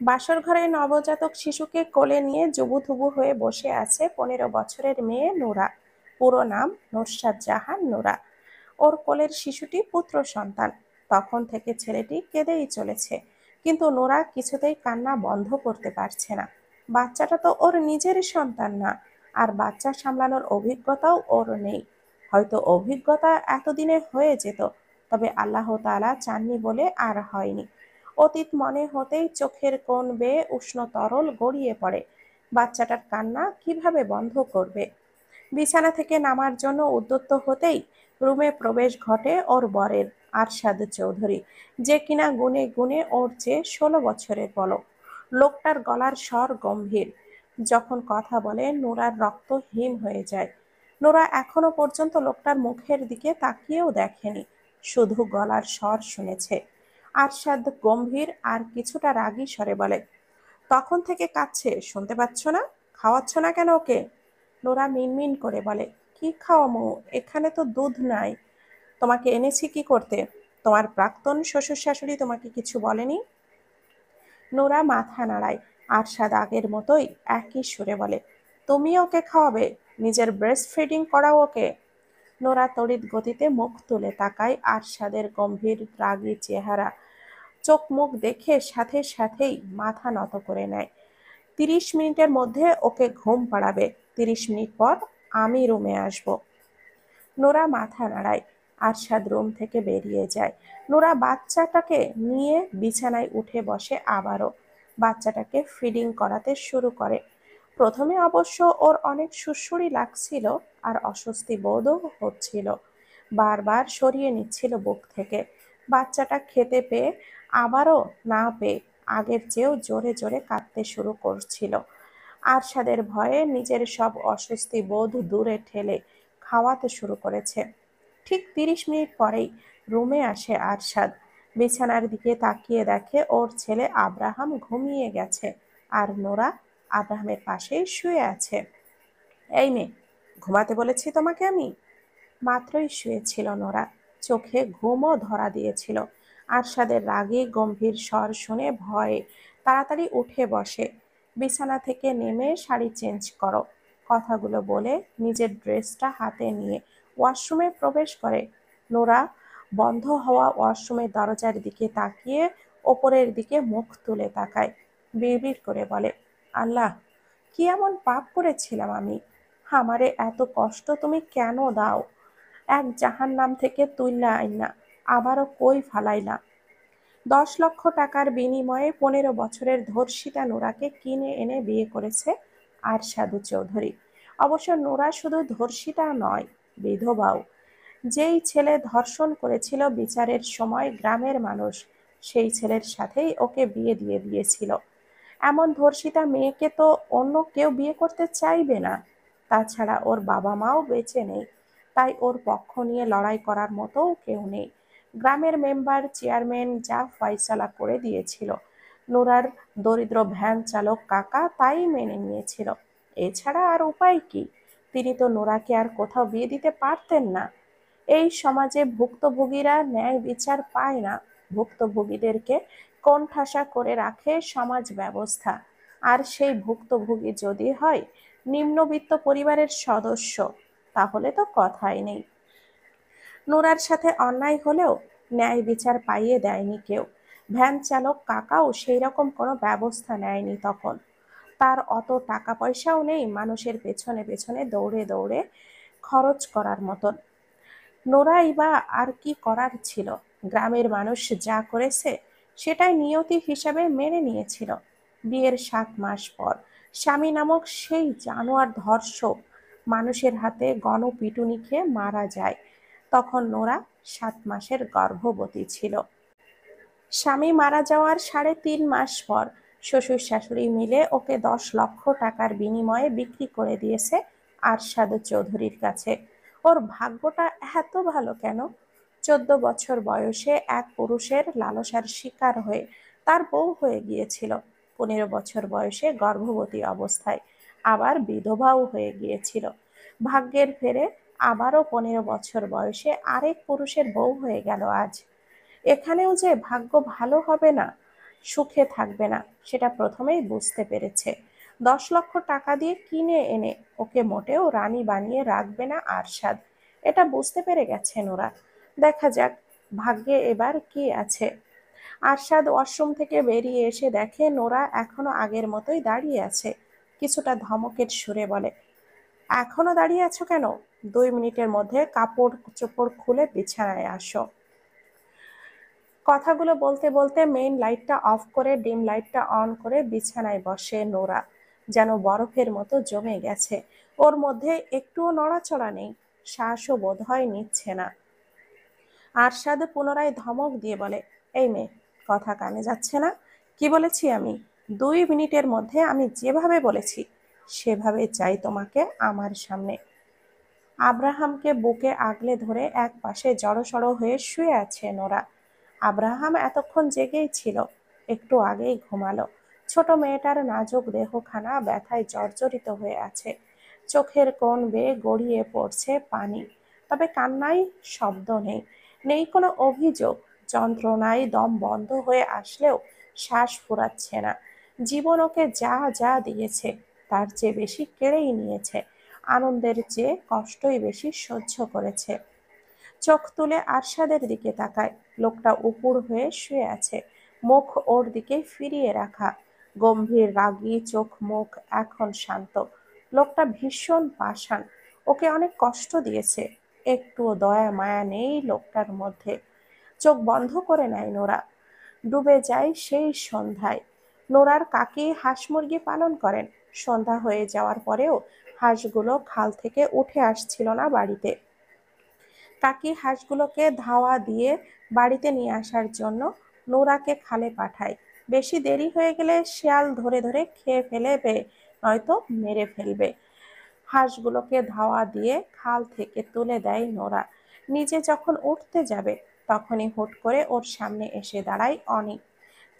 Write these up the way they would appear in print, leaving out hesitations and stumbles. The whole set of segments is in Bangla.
বাসর ঘরে নবজাতক শিশুকে কোলে নিয়ে জুবুথুবু হয়ে বসে আছে 15 বছরের মেয়ে নূরা। পুরো নাম নুসরাত জাহান নূরা। ওর কোলের শিশুটি পুত্র সন্তান। তখন থেকে ছেলেটি কেঁদেই চলেছে, কিন্তু নোরা কিছুতেই কান্না বন্ধ করতে পারছে না। বাচ্চাটা তো ওর নিজেরই সন্তান না, আর বাচ্চা সামলানোর অভিজ্ঞতাও ওর নেই। হয়তো অভিজ্ঞতা এতদিনে হয়ে যেত, তবে আল্লাহ তাআলা চাননি বলে আর হয়নি। অতীত মনে হতেই চোখের কোণ বেয়ে উষ্ণ তরল গড়িয়ে পড়ে। বাচ্চাটার কান্না কিভাবে বন্ধ করবে? বিছানা থেকে নামার জন্য উদ্যত হতেই রুমে প্রবেশ ঘটে ওর বরের, আরশাদ চৌধুরী, যে কিনা গুণে গুণে ওর চেয়ে 16 বছরের বড়। লোকটার গলার স্বর গম্ভীর। যখন কথা বলে নোরার রক্ত হিম হয়ে যায়। নোরা এখনো পর্যন্ত লোকটার মুখের দিকে তাকিয়েও দেখেনি, শুধু গলার স্বর শুনেছে। আরশাদ গম্ভীর আর কিছুটা রাগী স্বরে বলে, তখন থেকে কাঁদছে, শুনতে পাচ্ছ না? খাওয়াচ্ছ না কেন ওকে? নোরা মিনমিন করে বলে, কি খাওয়ামো? এখানে তো দুধ নাই। তোমাকে এনেছি কি করতে? তোমার প্রাক্তন শ্বশুর শাশুড়ি তোমাকে কিছু বলেনি? নোরা মাথা নাড়ায়। আরশাদ আগের মতোই একই সুরে বলে, তুমি ওকে খাওয়াবে? নিজের ব্রেস্ট ফিডিং করাও ওকে? নোরা তড়িৎ গতিতে মুখ তুলে তাকায় আরশাদের গম্ভীর রাগী চেহারা। চোখ মুখ দেখে সাথে সাথেই মাথা নত করে নেয়। 30 মিনিটের মধ্যে ওকে ঘুম পাড়াবে। 30 মিনিট পর আমি রুমে আসব। নোরা মাথা নাড়ায়। আরশাদ রুম থেকে বেরিয়ে যায়। নোরা বাচ্চাটাকে নিয়ে বিছানায় উঠে বসে আবারও। বাচ্চাটাকে ফিডিং করাতে শুরু করে। প্রথমে অবশ্য ওর অনেক সুড়সুড়ি লাগছিল, আর অস্বস্তি বোধও হচ্ছিল। বারবার সরিয়ে নিচ্ছিল বুক থেকে। বাচ্চাটা খেতে পেয়ে, আবারও না পেয়ে, আগের চেয়েও জোরে জোরে কাঁদতে শুরু করছিল। আরশাদের ভয়ে নিজের সব অস্বস্তি বোধ দূরে ঠেলে খাওয়াতে শুরু করেছে। ঠিক 30 মিনিট পরেই রুমে আসে আরশাদ। বিছানার দিকে তাকিয়ে দেখে ওর ছেলে আব্রাহাম ঘুমিয়ে গেছে, আর নোরা আব্রাহামের পাশেই শুয়ে আছে। এই মেয়ে, ঘুমাতে বলেছি তোমাকে আমি? মাত্রই শুয়েছিল নোরা, চোখে ঘুমও ধরা দিয়েছিল। আরশাদের রাগী গম্ভীর স্বর শুনে ভয়ে তাড়াতাড়ি উঠে বসে। বিছানা থেকে নেমে শাড়ি চেঞ্জ করো, কথাগুলো বলে নিজের ড্রেসটা হাতে নিয়ে ওয়াশরুমে প্রবেশ করে। নোরা বন্ধ হওয়া ওয়াশরুমের দরজার দিকে তাকিয়ে ওপরের দিকে মুখ তুলে তাকায়। বিড়বিড় করে বলে, আল্লাহ, কি এমন পাপ করেছিলাম আমি? আমারে এত কষ্ট তুমি কেন দাও? এক জাহান্নাম থেকে তুইলা আইনা আবারও কই ফালাইলা? 10 লক্ষ টাকার বিনিময়ে 15 বছরের ধর্ষিতা নোরাকে কিনে এনে বিয়ে করেছে আরশাদু চৌধুরী। অবশ্য নোরা শুধু ধর্ষিতা নয়, বিধবাও। যেই ছেলে ধর্ষণ করেছিল বিচারের সময় গ্রামের মানুষ সেই ছেলের সাথেই ওকে বিয়ে দিয়ে দিয়েছিল। এমন ধর্ষিতা মেয়েকে তো অন্য কেউ বিয়ে করতে চাইবে না। তাছাড়া ওর বাবা মাও বেঁচে নেই, তাই ওর পক্ষ নিয়ে লড়াই করার মতোও কেউ নেই। গ্রামের মেম্বার চেয়ারম্যান যা ফয়সালা করে দিয়েছিল, নোরার দরিদ্র ভ্যান চালক কাকা তাই মেনে নিয়েছিল। এছাড়া আর উপায় কি? তিনি তো নোরাকে আর কোথাও বিয়ে দিতে পারতেন না। এই সমাজে ভুক্তভোগীরা ন্যায় বিচার পায় না। ভুক্তভোগীদেরকে কোণঠাসা করে রাখে সমাজ ব্যবস্থা। আর সেই ভুক্তভোগী যদি হয় নিম্নবিত্ত পরিবারের সদস্য, তাহলে তো কথাই নেই। নোরার সাথে অন্যায় হলেও ন্যায় বিচার পাইয়ে দেয়নি কেউ। ভ্যান চালক কাকাও সেই রকম কোনো ব্যবস্থা নেয়নি তখন। তার অত টাকা পয়সাও নেই মানুষের পেছনে পেছনে দৌড়ে দৌড়ে খরচ করার মতন। নোরাই বা আর কি করার ছিল? গ্রামের মানুষ যা করেছে সেটাই নিয়তি হিসাবে মেনে নিয়েছিল। বিয়ের 7 মাস পর স্বামী নামক সেই জানোয়ার ধর্ষক মানুষের হাতে গণপিটুনি খেয়ে মারা যায়। তখন নোরা 7 মাসের গর্ভবতী ছিল। স্বামী মারা যাওয়ার 3.5 মাস পর শ্বশুর শাশুড়ি মিলে ওকে 10 লক্ষ টাকার বিনিময়ে বিক্রি করে দিয়েছে আরশাদ চৌধুরীর কাছে। ওর ভাগ্যটা এত ভালো কেন? 14 বছর বয়সে এক পুরুষের লালসার শিকার হয়ে তার বউ হয়ে গিয়েছিল। 15 বছর বয়সে গর্ভবতী অবস্থায় আবার বিধবাও হয়ে গিয়েছিল। ভাগ্যের ফেরে আবারও 15 বছর বয়সে আরেক পুরুষের বউ হয়ে গেল আজ। এখানেও যে ভাগ্য ভালো হবে না, সুখে থাকবে না, সেটা প্রথমেই বুঝতে পেরেছে। 10 লক্ষ টাকা দিয়ে কিনে এনে ওকে মোটেও রানী বানিয়ে রাখবে না আরশাদ, এটা বুঝতে পেরে গেছে নোরা। দেখা যাক ভাগ্যে এবার কি আছে। আরশাদ ওয়াশরুম থেকে বেরিয়ে এসে দেখে নোরা এখনো আগের মতোই দাঁড়িয়ে আছে। কিছুটা ধমকের সুরে বলে, এখনো দাঁড়িয়ে আছো কেন? 2 মিনিটের মধ্যে কাপড় চোপড় খুলে বিছানায় আসো। কথাগুলো বলতে বলতে মেইন লাইটটা অফ করে ডিম লাইটটা অন করে বিছানায় বসে নোরা। যেন বরফের মতো জমে গেছে, ওর মধ্যে একটুও নড়াচড়া নেই, শ্বাসও বোধহয় নিচ্ছে না। আরশাদ পুনরায় ধমক দিয়ে বলে, এই মেয়ে, কথা কানে যাচ্ছে না? কি বলেছি আমি? 2 মিনিটের মধ্যে আমি যেভাবে বলেছি সেভাবে চাই তোমাকে আমার সামনে। আব্রাহামকে বুকে আগলে ধরে এক পাশে জড়সড় হয়ে শুয়ে আছে নোরা। আব্রাহাম এতক্ষণ জেগেই ছিল, একটু আগেই ঘুমালো। ছোট মেয়েটার নাজুক দেহখানা ব্যথায় জর্জরিত হয়ে আছে, চোখের কোণ বেয়ে গড়িয়ে পড়ছে পানি, তবে কান্নায় শব্দ নেই, নেই কোনো অভিযোগ। যন্ত্রণায় দম বন্ধ হয়ে আসলেও শ্বাস ফুরাচ্ছে না। জীবন ওকে যা যা দিয়েছে তার চেয়ে বেশি কেড়েই নিয়েছে, আনন্দের চেয়ে কষ্টই বেশি সহ্য করেছে। চোখ তুলে আরশাদের দিকে তাকায়, লোকটা উপুড় হয়ে শুয়ে আছে, মুখ ওর দিকে ফিরিয়ে রাখা, গম্ভীর রাগী চোখ মুখ এখন শান্ত। লোকটা ভীষণ পাষাণ, ওকে অনেক কষ্ট দিয়েছে, একটুও দয়া মায়া নেই লোকটার মধ্যে। চোখ বন্ধ করে নেয় নোরা, ডুবে যায় সেই সন্ধ্যায়। নোরার কাকি হাঁস মুরগি পালন করেন। সন্ধ্যা হয়ে যাওয়ার পরেও হাঁসগুলো খাল থেকে উঠে আসছিল না বাড়িতে। কাকি হাঁসগুলোকে ধাওয়া দিয়ে বাড়িতে নিয়ে আসার জন্য নোরাকে খালে পাঠায়। বেশি দেরি হয়ে গেলে শিয়াল ধরে ধরে খেয়ে ফেলবে, নয়তো মেরে ফেলবে। হাঁসগুলোকে ধাওয়া দিয়ে খাল থেকে তুলে দেয় নোরা। নিজে যখন উঠতে যাবে তখনই হুট করে ওর সামনে এসে দাঁড়ায় অনিক।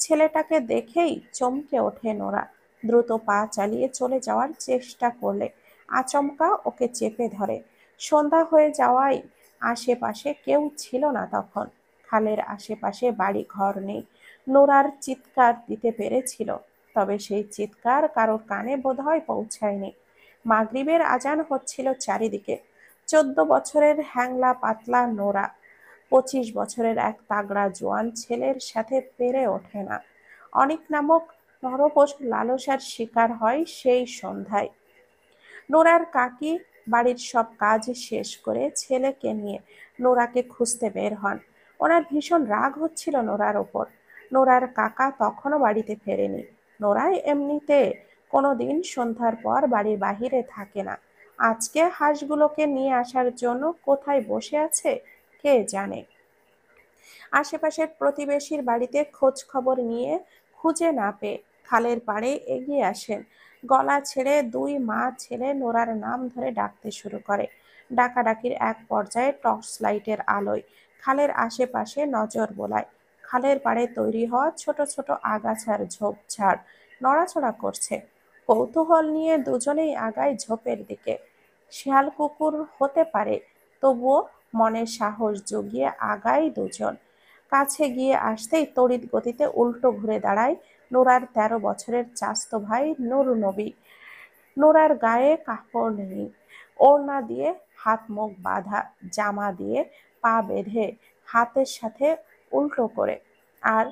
ছেলেটাকে দেখেই চমকে ওঠে নোরা, দ্রুত পা চালিয়ে চলে যাওয়ার চেষ্টা করলে আচমকা ওকে চেপে ধরে। সন্ধ্যা হয়ে যাওয়ায় আশেপাশে কেউ ছিল না তখন, খালের আশেপাশে বাড়ি ঘর নেই। নোরার চিৎকার দিতে পেরেছিল, তবে সেই চিৎকার কারোর কানে বোধহয় পৌঁছায়নি। মাগরিবের আজান হচ্ছিল চারিদিকে। 14 বছরের হ্যাংলা পাতলা নোরা 25 বছরের এক তাগড়া জোয়ান ছেলের সাথে পেরে ওঠে না। অনিক নামক নরপশুর লালসার শিকার হয় সেই সন্ধ্যায়। নোরার কাকি বাড়ির সব কাজ শেষ করে ছেলেকে নিয়ে নোরাকে খুঁজতে বের হন। ওনার ভীষণ রাগ হচ্ছিল নোরার ওপর। নোরার কাকা তখনও বাড়িতে ফেরেনি। নোরাই এমনিতে কোনোদিন সন্ধ্যার পর বাড়ির বাহিরে থাকে না। আজকে হাঁসগুলোকে নিয়ে আসার জন্য কোথায় বসে আছে কে জানে। আশেপাশের প্রতিবেশীর বাড়িতে খোঁজ খবর নিয়ে খুঁজে না পেয়ে খালের পাড়ে এগিয়ে আসেন। গলা ছেড়ে দুই মা ছেলে নোরার নাম ধরে ডাকতে শুরু করে। ডাকাডাকির এক পর্যায়ে টর্চ লাইটের আলোয় খালের আশেপাশে নজর বোলায়। খালের পাড়ে তৈরি হওয়া ছোট ছোট আগাছার ঝোপঝাড় নড়াচড়া করছে। কৌতূহল নিয়ে দুজনেই আগায় ঝোপের দিকে। শেয়াল কুকুর হতে পারে, তবুও মনে সাহস জুগিয়ে আগায় দুজন। কাছে গিয়ে আসতেই তড়িৎ গতিতে উল্টো ঘুরে দাঁড়ায় নোরার 13 বছরের চাচতো ভাই নূর নবী। নোরার গায়ে কাপড় নেই, ওড়না দিয়ে হাত মুখ বাঁধা, জামা দিয়ে পা বেঁধে হাতের সাথে উল্টো করে, আর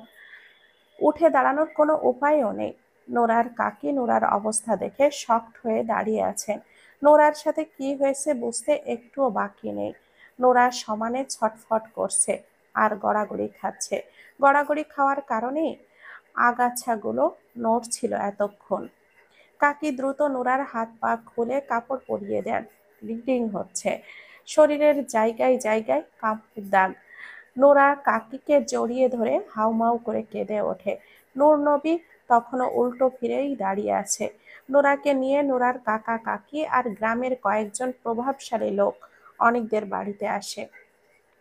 উঠে দাঁড়ানোর কোনো উপায়ও নেই। নোরার কাকি নোরার অবস্থা দেখে শকড হয়ে দাঁড়িয়ে আছেন। নোরার সাথে কি হয়েছে বুঝতে একটুও বাকি নেই। নোরা সমানে ছটফট করছে আর গড়াগড়ি খাচ্ছে। গড়াগড়ি খাওয়ার কারণেই আগাছাগুলো নড়ছিল এতক্ষণ। কাকি দ্রুত নোরার হাত পা খুলে কাপড় পরিয়ে দেন। ব্লিডিং হচ্ছে, শরীরের জায়গায় জায়গায় কাপড় দাগ। নোরা কাকিকে জড়িয়ে ধরে হাউমাউ করে কেঁদে ওঠে। নূর নবী তখনও উল্টো ফিরেই দাঁড়িয়ে আছে। নোরাকে নিয়ে নোরার কাকা কাকি আর গ্রামের কয়েকজন প্রভাবশালী লোক অনেকদের বাড়িতে আসে।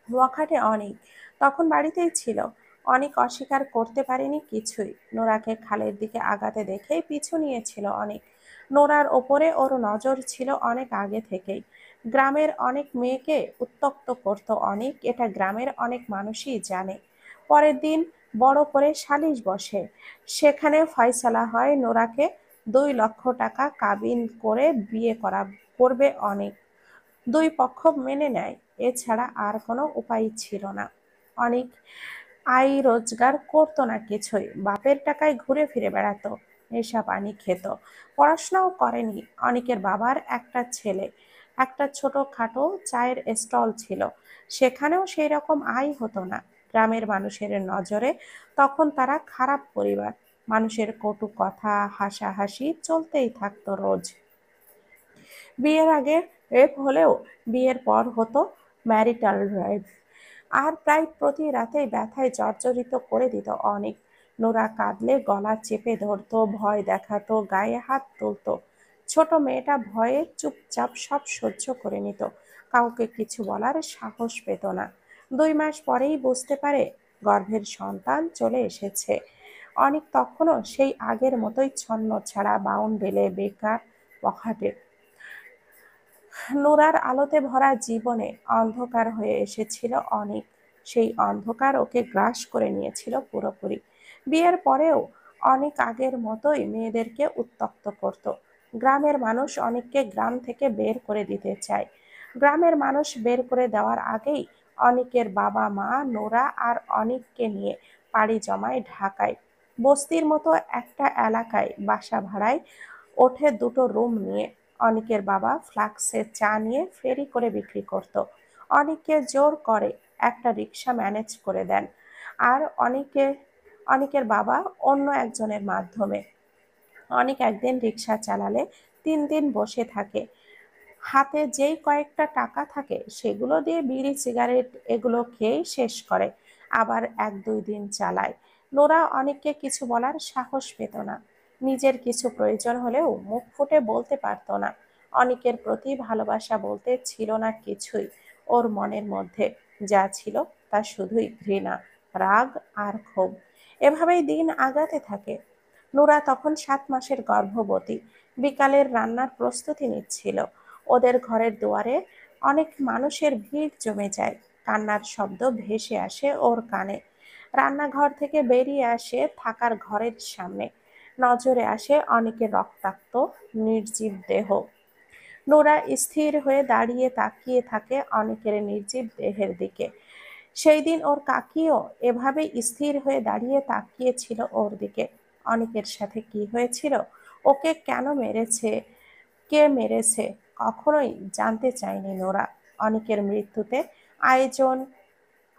বখাটে অনিক তখন বাড়িতেই ছিল। অনিক অস্বীকার করতে পারেনি কিছুই। নোরাকে খালের দিকে আগাতে দেখেই পিছু নিয়েছিল অনিক। নোরার ওপরে ওর নজর ছিল অনেক আগে থেকেই। গ্রামের অনেক মেয়েকে উত্ত্যক্ত করত অনিক, এটা গ্রামের অনেক মানুষই জানে। পরের দিন বড় করে সালিশ বসে। সেখানে ফয়সালা হয় নোরাকে 2 লক্ষ টাকা কাবিন করে বিয়ে করবে অনেক। দুই পক্ষ মেনে নেয়, এছাড়া আর কোনো উপায় ছিল না। অনেক আয় রোজগার করতো না কিছুই, বাপের টাকায় ঘুরে ফিরে বেড়াতো, নেশা পানি খেত, পড়াশোনাও করেনি। অনেকের বাবার একটা ছেলে, একটা ছোটখাটো চায়ের স্টল ছিল, সেখানেও সেই রকম আয় হতো না। গ্রামের মানুষের নজরে তখন তারা খারাপ পরিবার, মানুষের কটু কথা হাসাহাসি চলতেই থাকতো রোজ। বিয়ের আগে রেপ হলেও বিয়ের পর হতো ম্যারিটাল রেপ। আর প্রায় প্রতি রাতেই ব্যথায় জর্জরিত করে দিত অনেক। নোরা কাঁদলে গলা চেপে ধরতো, ভয় দেখাতো, গায়ে হাত তুলতো। ছোট মেয়েটা ভয়ে চুপচাপ সব সহ্য করে নিত, কাউকে কিছু বলার সাহস পেত না। 2 মাস পরেই বুঝতে পারে গর্ভের সন্তান চলে এসেছে। অনেক তখনও সেই আগের মতোই ছন্ন ছাড়া, বাউন্ডেলে বেকার, বখাটে। নোরার আলোতে ভরা জীবনে অন্ধকার হয়ে এসেছিল অনেক। সেই অন্ধকার ওকে গ্রাস করে নিয়েছিল পুরোপুরি। বিয়ের পরেও অনেক আগের মতোই মেয়েদেরকে উত্ত্যক্ত করত। গ্রামের মানুষ অনেককে গ্রাম থেকে বের করে দিতে চায়। গ্রামের মানুষ বের করে দেওয়ার আগেই অনেকের বাবা মা নোরা আর অনেককে নিয়ে পাড়ি জমায় ঢাকায়। বস্তির মতো একটা এলাকায় বাসা ভাড়ায় ওঠে 2টো রুম নিয়ে। অনেকের বাবা ফ্লাক্সে চা নিয়ে ফেরি করে বিক্রি করত। অনেকে জোর করে একটা রিক্সা ম্যানেজ করে দেন। আর অনেকের বাবা অন্য একজনের মাধ্যমে। অনেক একদিন রিক্সা চালালে 3 দিন বসে থাকে, হাতে যেই কয়েকটা টাকা থাকে সেগুলো দিয়ে বিড়ি সিগারেট এগুলো খেয়েই শেষ করে, আবার 1-2 দিন চালায়। নোরা অনেককে কিছু বলার সাহস পেত না, নিজের কিছু প্রয়োজন হলেও মুখ ফুটে বলতে পারতো না। অনেকের প্রতি ভালোবাসা বলতে ছিল না কিছুই ওর মনের মধ্যে। যা ছিল তা শুধুই ঘৃণা, রাগ আর ক্ষোভ। এভাবেই দিন আগাতে থাকে। নোরা তখন 7 মাসের গর্ভবতী। বিকালের রান্নার প্রস্তুতি নিচ্ছিল। ওদের ঘরের দুয়ারে অনেক মানুষের ভিড় জমে যায়। কান্নার শব্দ ভেসে আসে ওর কানে। রান্নাঘর থেকে বেরিয়ে আসে থাকার ঘরের সামনে। নজরে আসে অনেকের রক্তাক্ত নির্জীব দেহ। নোরা স্থির হয়ে দাঁড়িয়ে তাকিয়ে থাকে অনেকের নির্জীব দেহের দিকে। সেই দিন ওর কাকিও এভাবে স্থির হয়ে দাঁড়িয়ে তাকিয়েছিল ওর দিকে। অনেকের সাথে কি হয়েছিল, ওকে কেন মেরেছে, কে মেরেছে, কখনোই জানতে চায়নি নোরা। অনেকের মৃত্যুতে আয়োজন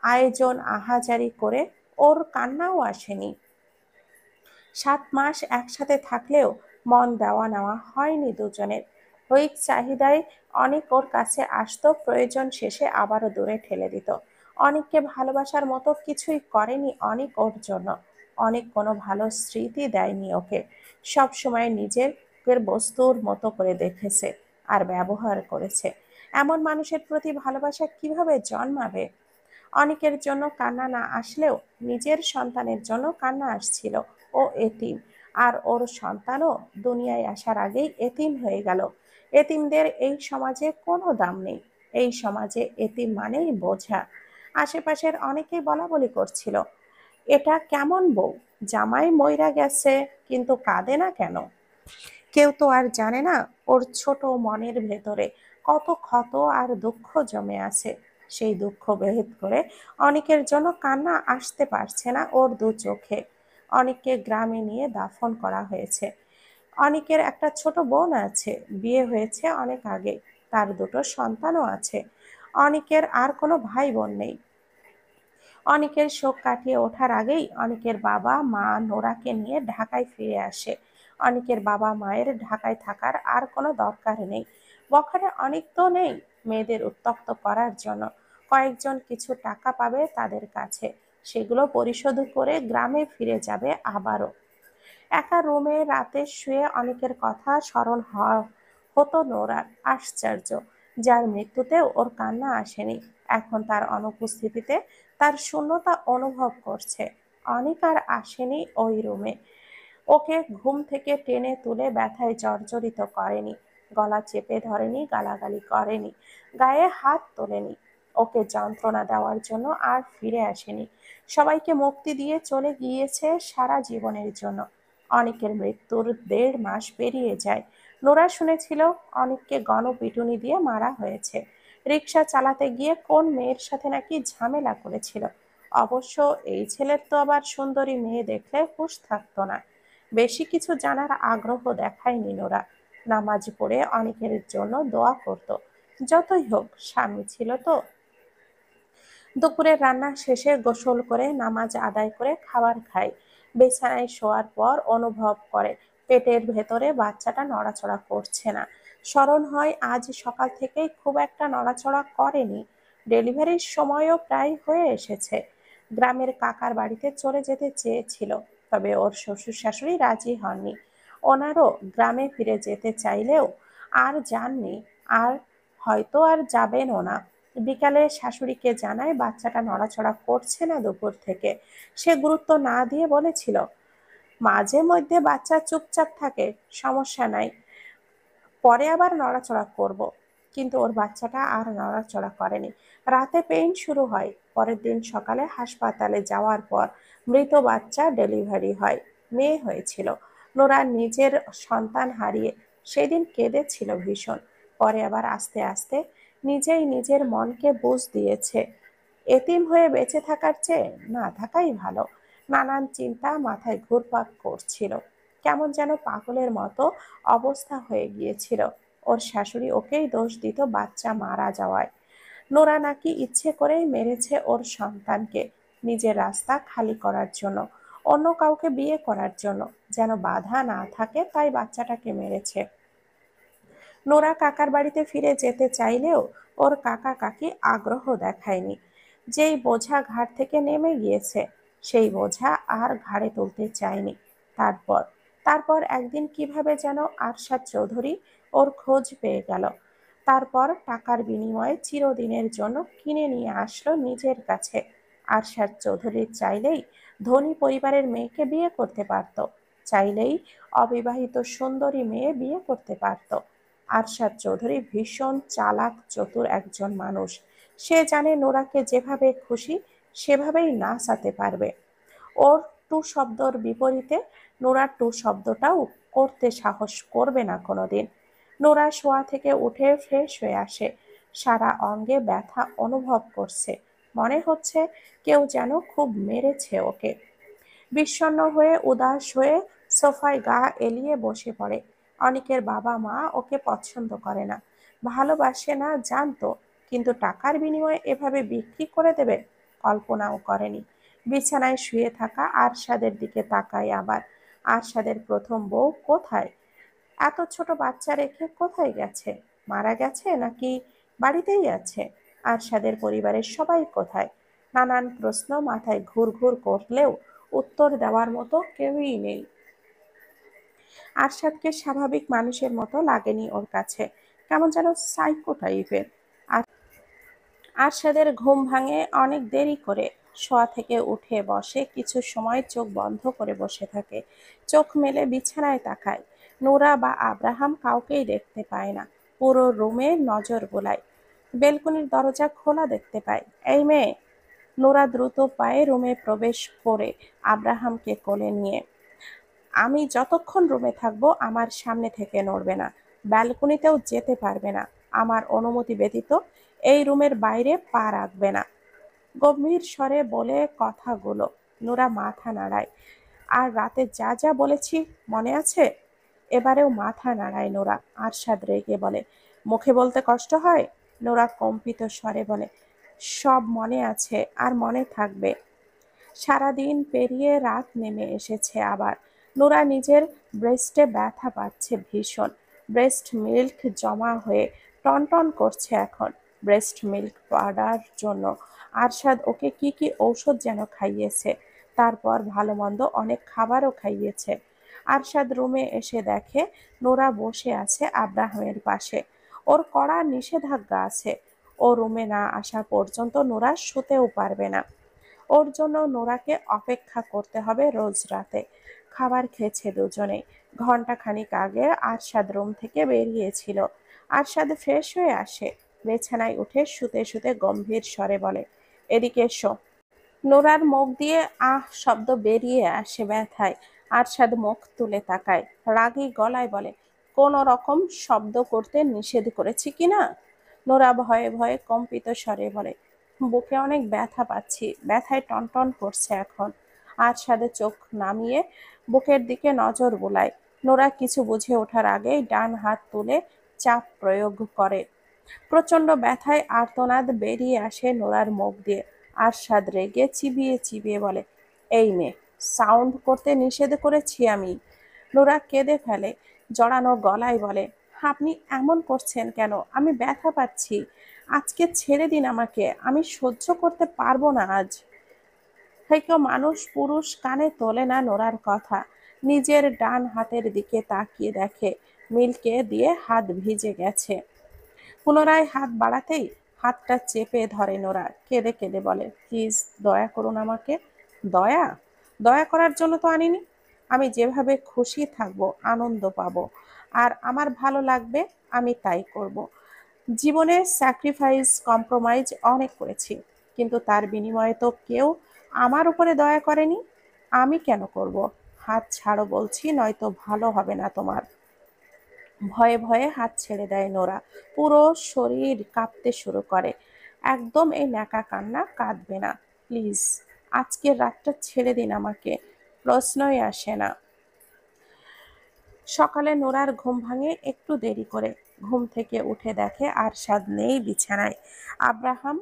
আয়োজন আহাজারি করে ওর কান্নাও আসেনি। 7 মাস একসাথে থাকলেও মন দেওয়া নেওয়া হয়নি দুজনের। হৈক চাহিদায় অনেক ওর কাছে আসতো, প্রয়োজন শেষে আবারও দূরে ঠেলে দিত। অনেককে ভালোবাসার মতো কিছুই করেনি অনেক ওর জন্য। অনেক কোনো ভালো স্মৃতি দেয়নি ওকে। সব সময় নিজের বস্তুর মতো করে দেখেছে আর ব্যবহার করেছে। এমন মানুষের প্রতি ভালোবাসা কিভাবে জন্মাবে? অনেকের জন্য কান্না না আসলেও নিজের সন্তানের জন্য কান্না আসছিল। ও এতিম, আর ওর সন্তানও দুনিয়ায় আসার আগেই এতিম হয়ে গেল। এতিমদের এই সমাজে কোনো দাম নেই। এই সমাজে এতিম মানেই বোঝা। আশেপাশের অনেকেই বলাবলি করছিল, এটা কেমন বউ, জামাই মইরা গেছে কিন্তু কাঁদে না কেন? কেউ তো আর জানে না ওর ছোট মনের ভেতরে কত ক্ষত আর দুঃখ জমে আছে। সেই দুঃখ ভেদ করে অনেকের জন্য কান্না আসতে পারছে না ওর 2 চোখে। অনেককে গ্রামে নিয়ে দাফন করা হয়েছে। অনেকের একটা ছোট বোন আছে, বিয়ে হয়েছে অনেক আগে, তার 2টো সন্তানও আছে। অনেকের আর কোনো ভাই বোন নেই। অনেকের শোক কাটিয়ে ওঠার আগেই অনেকের বাবা মা নোরাকে নিয়ে ঢাকায় ফিরে আসে। অনেকের বাবা মায়ের ঢাকায় থাকার আর কোনো দরকার নেই। বখাটে অনেক তো নেই মেয়েদের উত্ত্যক্ত করার জন্য। কয়েকজন কিছু টাকা পাবে তাদের কাছে, সেগুলো পরিশোধ করে গ্রামে ফিরে যাবে আবারও। একা রুমে রাতে শুয়ে অনেকের কথা স্মরণ হতো নোরার। আশ্চর্য, যার মৃত্যুতেও ওর কান্না আসেনি, এখন তার অনুপস্থিতিতে তার শূন্যতা অনুভব করছে। অনেক আর আসেনি ওই রুমে। ওকে ঘুম থেকে টেনে তুলে ব্যথায় জর্জরিত করেনি, গলা চেপে ধরেনি, গালাগালি করেনি, গায়ে হাত তোলেনি। ওকে যন্ত্রণা দেওয়ার জন্য আর ফিরে আসেনি। সবাইকে মুক্তি দিয়ে চলে গিয়েছে সারা জীবনের জন্য। অনেকের মৃত্যুর 1.5 মাস পেরিয়ে যায়। নোরা শুনেছিল অনেককে গণপিটুনি দিয়ে মারা হয়েছে। রিক্সা চালাতে গিয়ে কোন মেয়ের সাথে নাকি ঝামেলা করেছিল। অবশ্য এই ছেলের তো আবার সুন্দরী মেয়ে দেখলে হুঁশ থাকতো না। বেশি কিছু জানার আগ্রহ দেখায়নি নোরা। নামাজ পড়ে অনেকের জন্য দোয়া করত। যতই হোক স্বামী ছিল তো। দুপুরের রান্না শেষে গোসল করে নামাজ আদায় করে খাবার খায়। বিছানায় শোয়ার পর অনুভব করে পেটের ভেতরে বাচ্চাটা নড়াচড়া করছে না। স্মরণ হয় আজ সকাল থেকেই খুব একটা নড়াচড়া করেনি। ডেলিভারির সময়ও প্রায় হয়ে এসেছে। গ্রামের কাকার বাড়িতে চলে যেতে চেয়েছিল, তবে ওর শ্বশুর শাশুড়ি রাজি হননি। ওনারও গ্রামে ফিরে যেতে চাইলেও আর যাননি, আর হয়তো আর যাবেনও না। বিকালে শাশুড়িকে জানায় বাচ্চাটা নড়াচড়া করছে না দুপুর থেকে। সে গুরুত্ব না দিয়ে বলেছিল, মাঝে মধ্যে বাচ্চা চুপচাপ থাকে, সমস্যা নাই, পরে আবার নড়াচড়া করব। কিন্তু ওর বাচ্চাটা আর নড়াচড়া করেনি। রাতে পেইন শুরু হয়। পরের দিন সকালে হাসপাতালে যাওয়ার পর মৃত বাচ্চা ডেলিভারি হয়। মেয়ে হয়েছিল। নোরা নিজের সন্তান হারিয়ে সেদিন কেঁদেছিল ভীষণ। পরে আবার আস্তে আস্তে নিজেই নিজের মনকে বুঝ দিয়েছে, এতিম হয়ে বেঁচে থাকার চেয়ে না থাকাই ভালো। নানান চিন্তা মাথায় ঘুরপাক করছিল। কেমন যেন পাগলের মতো অবস্থা হয়ে গিয়েছিল। ওর শাশুড়ি ওকেই দোষ দিত বাচ্চা মারা যাওয়ায়। নোরা নাকি ইচ্ছে করেই মেরেছে ওর সন্তানকে, নিজের রাস্তা খালি করার জন্য, অন্য কাউকে বিয়ে করার জন্য। যেন বাধা না থাকে তাই বাচ্চাটাকে মেরেছে। নোরা কাকার বাড়িতে ফিরে যেতে চাইলেও ওর কাকা কাকি আগ্রহ দেখায়নি। যেই বোঝা ঘাড় থেকে নেমে গিয়েছে সেই বোঝা আর ঘাড়ে তুলতে চায়নি। তারপর তারপর একদিন কিভাবে যেন আরশাদ চৌধুরী ওর খোঁজ পেয়ে গেল। তারপর টাকার বিনিময়ে চিরদিনের জন্য কিনে নিয়ে আসলো নিজের কাছে। আরশাদ চৌধুরী চাইলেই ধনী পরিবারের মেয়েকে বিয়ে করতে পারত, চাইলেই অবিবাহিত সুন্দরী মেয়ে বিয়ে করতে পারত। আরশাদ চৌধুরী ভীষণ চালাক চতুর একজন মানুষ। সে জানে নোরাকে যেভাবে খুশি সেভাবেই নাচাতে পারবে। ওর টু শব্দর বিপরীতে নোরার টু শব্দটাও করতে সাহস করবে না কোনোদিন। নোরা শোয়া থেকে উঠে ফ্রেশ হয়ে আসে। সারা অঙ্গে ব্যথা অনুভব করছে। মনে হচ্ছে কেউ যেন খুব মেরেছে ওকে। বিষণ্ণ হয়ে উদাস হয়ে সোফায় গা এলিয়ে বসে পড়ে। অনিকের বাবা মা ওকে পছন্দ করে না, ভালোবাসে না জানতো, কিন্তু টাকার বিনিময়ে এভাবে বিক্রি করে দেবে কল্পনাও করেনি। বিছানায় শুয়ে থাকা আরশাদের দিকে তাকায় আবার। আরশাদের প্রথম বউ কোথায়? এত ছোট বাচ্চা রেখে কোথায় গেছে? মারা গেছে নাকি বাড়িতেই আছে? আরশাদের পরিবারের সবাই কোথায়? নানান প্রশ্ন মাথায় ঘুরঘুর করলেও উত্তর দেওয়ার মতো কেউই নেই। আরশাদকে স্বাভাবিক মানুষের মতো লাগেনি ওর কাছে, কেমন যেন সাইকো টাইপের। আরশাদের ঘুম ভাঙে অনেক দেরি করে। শোয়া থেকে উঠে বসে, কিছু সময় চোখ বন্ধ করে বসে থাকে। চোখ মেলে বিছানায় তাকায়। নোরা বা আব্রাহাম কাউকেই দেখতে পায় না। পুরো রুমে নজর বোলায়। বেলকনির দরজা খোলা দেখতে পায়। এই মেয়ে! নোরা দ্রুত পায়ে রুমে প্রবেশ করে আব্রাহামকে কোলে নিয়ে, আমি যতক্ষণ রুমে থাকবো আমার সামনে থেকে নড়বে না, ব্যালকনিতেও যেতে পারবে না, আমার অনুমতি ব্যতীত এই রুমের বাইরে পা রাখবে না। গম্ভীর স্বরে বলে কথাগুলো। নোরা মাথা নাড়ায়। আর রাতে যা যা বলেছি মনে আছে? এবারেও মাথা নাড়ায় নোরা। আরশাদ রেগে বলে, মুখে বলতে কষ্ট হয়? নোরা কম্পিত স্বরে বলে, সব মনে আছে আর মনে থাকবে। সারাদিন পেরিয়ে রাত নেমে এসেছে আবার। নোরা নিজের ব্রেস্টে ব্যথা পাচ্ছে ভীষণ। ব্রেস্ট মিল্ক জমা হয়ে টনটন করছে এখন। ব্রেস্ট মিল্ক পাউডার জন্য আরশাদ ওকে কি কি ঔষধ যেন খাইয়েছে। তারপর ভালো মন্দ অনেক খাবারও খাইয়েছে। আরশাদ রুমে এসে দেখে নোরা বসে আছে আব্রাহামের পাশে। ওর কড়া নিষেধাজ্ঞা আছে, ও রুমে না আসা পর্যন্ত নোরা শুতেও পারবে না। ওর জন্য নোরাকে অপেক্ষা করতে হবে রোজ রাতে। খাবার খেয়েছে দুজনেই। ঘন্টা খানিক আগে আরশাদ রুম থেকে বেরিয়েছিল। আরশাদ ফ্রেশ হয়ে আসে। বিছানায় উঠে শুতে শুতে গম্ভীর স্বরে বলে, এদিকে এসো। নোরার মুখ দিয়ে আহ শব্দ বেরিয়ে আসে ব্যথায়। আরশাদ মুখ তুলে তাকায়, রাগী গলায় বলে, কোন রকম শব্দ করতে নিষেধ করেছি কিনা? নোরা ভয়ে ভয়ে কম্পিত স্বরে বলে, বুকে অনেক ব্যথা পাচ্ছি, ব্যথায় টনটন করছে এখন। আরশাদের চোখ নামিয়ে বুকের দিকে নজর বোলায়। নোরা কিছু বুঝে ওঠার আগেই ডান হাত তুলে চাপ প্রয়োগ করে। প্রচন্ড ব্যথায় আর্তনাদ বেরিয়ে আসে নোরার মুখ দিয়ে। আরশাদ রেগে চিবিয়ে চিবিয়ে বলে, এই মেয়ে, সাউন্ড করতে নিষেধ করেছি আমি। নোরা কেঁদে ফেলে, জড়ানো গলায় বলে, আপনি এমন করছেন কেন? আমি ব্যথা পাচ্ছি, আজকে ছেড়ে দিন আমাকে, আমি সহ্য করতে পারবো না আজ। কেউ মানুষ পুরুষ কানে তোলে না নোরার কথা। নিজের ডান হাতের দিকে তাকিয়ে দেখে মিল্কে দিয়ে হাত ভিজে গেছে। পুনরায় হাত বাড়াতেই হাতটা চেপে ধরে নোরা, কেঁদে কেঁদে বলে, প্লিজ দয়া করুন আমাকে। দয়া? দয়া করার জন্য তো আনিনি। আমি যেভাবে খুশি থাকবো, আনন্দ পাবো, আর আমার ভালো লাগবে, আমি তাই করব। জীবনে স্যাক্রিফাইস, কম্প্রোমাইজ অনেক করেছি, কিন্তু তার বিনিময়ে তো কেউ আমার উপরে দয়া করেনি। আমি কেন করব? হাত ছাড়ো বলছি, নয়তো ভালো হবে না তোমার। ভয়ে ভয়ে হাত ছেড়ে দেয় নোরা। পুরো শরীর কাঁপতে শুরু করে। একদম এই ন্যাকা কান্না কাঁদবে না, প্লিজ। আজকের রাতটা ছেড়ে দিন আমাকে, প্রশ্নই আসে না। সকালে নোরার ঘুম ভাঙে একটু দেরি করে। ঘুম থেকে উঠে দেখে আরশাদ নেই বিছানায়। আব্রাহাম